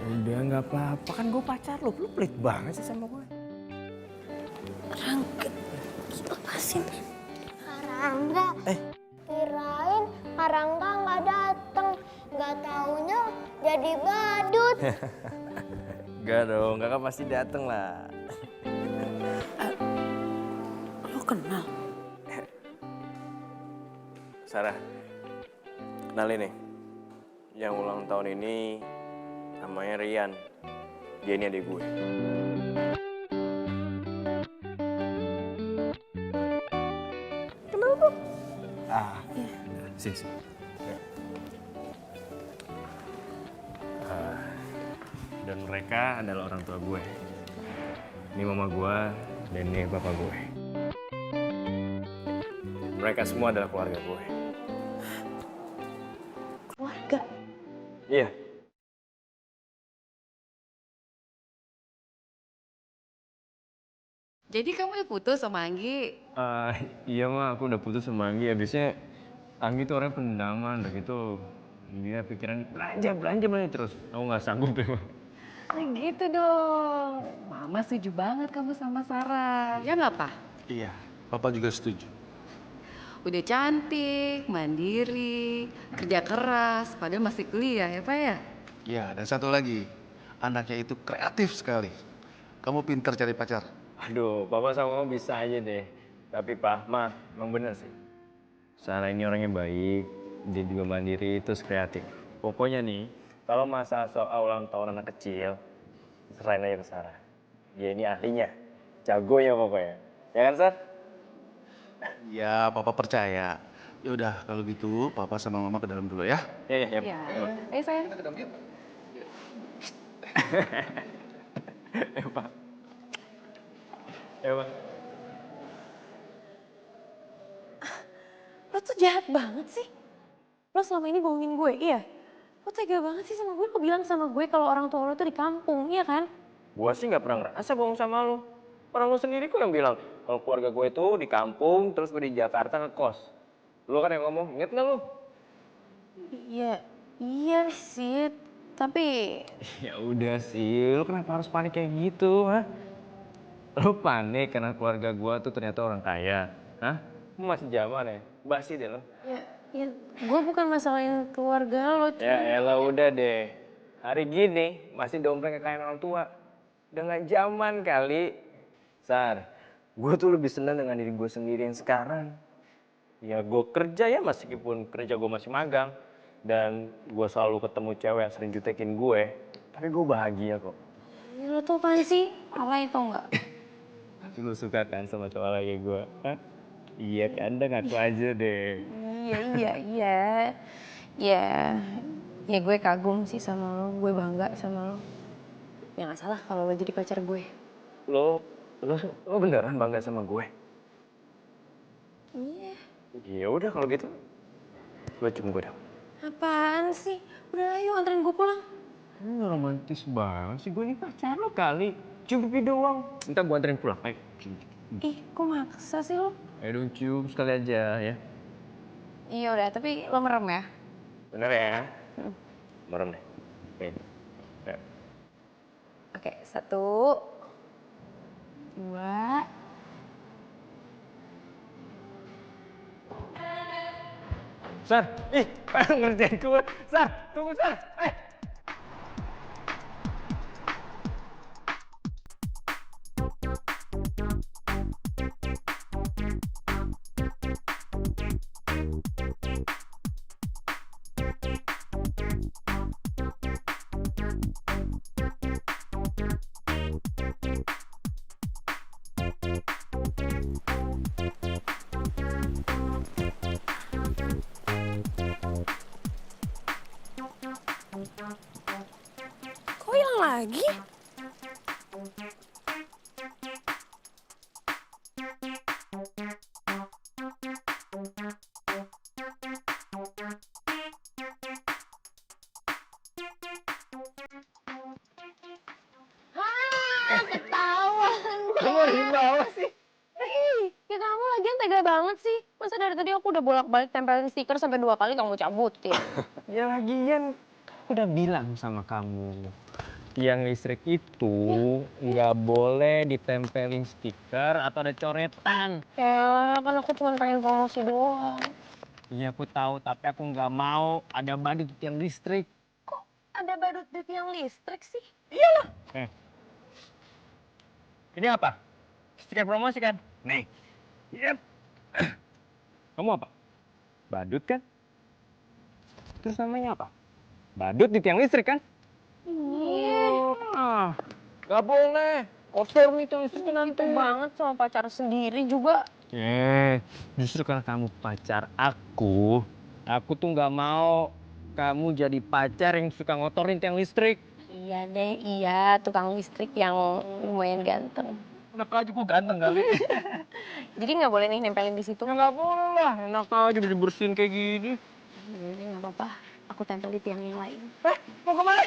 Udah gak apa-apa, kan gue pacar lo. Lo pelit banget sih sama gue. Rangga, lepasin. Karangga. Kirain Karangga nggak datang. Nggak taunya jadi badut. Enggak dong, kakak pasti dateng lah. Lo kenal? Sarah, kenalin nih. Yang ulang tahun ini namanya Rian. Dia ini adik gue. Kenal kok? Sini. Dan mereka adalah orang tua gue. Ini mama gue dan ini papa gue. Mereka semua adalah keluarga gue. Keluarga? Iya. Jadi kamu udah putus sama Anggi? Iya mah, aku udah putus sama Anggi. Abisnya Anggi tuh orangnya pendaman, udah gitu dia pikiran belanja terus. Aku nggak sanggup deh. Gitu dong. Mama setuju banget kamu sama Sarah. Ya nggak, Pak? Iya, Papa juga setuju. Udah cantik, mandiri, kerja keras, padahal masih kuliah ya, Pak ya? Iya, dan satu lagi, anaknya itu kreatif sekali. Kamu pintar cari pacar. Aduh, Papa sama Mama bisa aja deh. Tapi Pak, Ma, emang bener sih. Sarah ini orangnya baik, dia juga mandiri, terus kreatif. Pokoknya nih, kalau masalah soal ulang tahun anak kecil, serahin aja ke Sarah. Dia ini ahlinya, jagonya pokoknya. Ya kan, Sar? Ya, Papa percaya. Ya udah, kalau gitu Papa sama Mama ke dalam dulu ya. Iya. Ayo sayang. Kita ke dalam yuk. Pak. Pak. Lo tuh jahat banget sih. Lo selama ini bohongin gue, iya? Lo tega banget sih sama gue, lo bilang sama gue kalau orang tua lo tuh di kampung, iya kan? Gua sih nggak pernah ngerasa bohong sama lu. Orang lu sendiri kok yang bilang kalau keluarga gue tuh di kampung, terus gue di Jakarta ngekos. Lu kan yang ngomong, inget nggak lu? Iya sih, tapi Ya udah sih, lu kenapa harus panik kayak gitu, ha? Lu panik karena keluarga gua tuh ternyata orang kaya, hah? Lu masih zaman ya? Basi deh lo. ya gue bukan masalahin keluarga lo. Ya elah udah deh. Hari gini masih dompleng kekayaan orang tua. Udah nggak zaman kali. Sar, gue tuh lebih senang dengan diri gue sendiri yang sekarang. Ya gue kerja ya meskipun kerja gue masih magang. Dan gue selalu ketemu cewek yang sering jutekin gue. Tapi gue bahagia kok. Lo tuh apaan sih? Alay tau nggak? Lu suka kan sama cowok kayak gue? Hah? Iya kan, udah ngaku aja deh. Iya. Ya gue kagum sih sama lo, gue bangga sama lo. Ya nggak salah kalau lo jadi pacar gue. Lo beneran bangga sama gue? Iya. Ya udah kalau gitu, gue cium gue dong. Apaan sih? Udah ayo anterin gue pulang. Romantis banget sih, gue ini pacar lo kali. Cium pipi doang. Ntar gue anterin pulang, ayo. Ih, kok maksa sih lo? Ayo dong cium sekali aja ya. Iya udah, tapi lo merem ya. Bener ya? Merem deh. Oke. Ya. Oke, 1, 2. Sar, ngerjain gue. Sar, tunggu Sar. Kok hilang lagi? Ketahuan. Kamu di bawah sih. Ya kamu lagian tega banget sih. Masa dari tadi aku udah bolak-balik tempelin stiker sampai 2 kali kamu cabutin. Ya lagian, aku udah bilang sama kamu. Tiang listrik itu nggak boleh ditempelin stiker atau ada coretan. Ya kan aku cuma pengen promosi doang. Iya aku tahu, tapi aku nggak mau ada badut di tiang listrik. Ada badut di tiang listrik sih? Iyalah. Ini apa? Stiker promosi kan? Nih. Yep. Kamu apa? Badut kan? Terus namanya apa? Badut di tiang listrik kan? Iya. Gak boleh. Kotor nih tiang listrik nanti. Itu banget sama pacar sendiri juga. Justru karena kamu pacar aku tuh nggak mau kamu jadi pacar yang suka ngotorin tiang listrik. Iya deh, iya. Tukang listrik yang lumayan ganteng. Enak aja gue ganteng kali. Jadi nggak boleh nih nempelin di situ? Ya nggak boleh lah, enak aja udah dibersihin kayak gini. Ini nggak apa-apa, aku tempel di tiang yang lain. Mau kemana?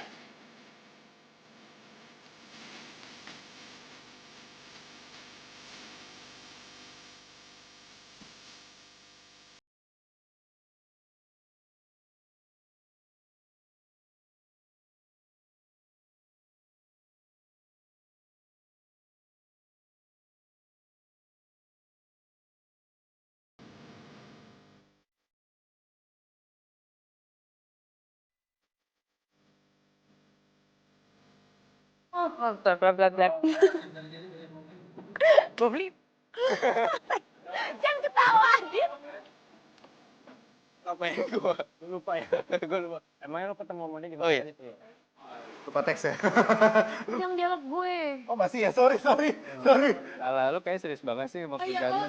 Gue beli. Jangan ketawa, Dit. Apa ya gue lupa ya. Gue lupa. Emangnya lo ketemu sama dia Oh iya. Lupa teks ya. Yang dialog gue. Oh masih ya, sorry. Alah, lu kayak serius banget sih maksud Oh iya, Gani. oh,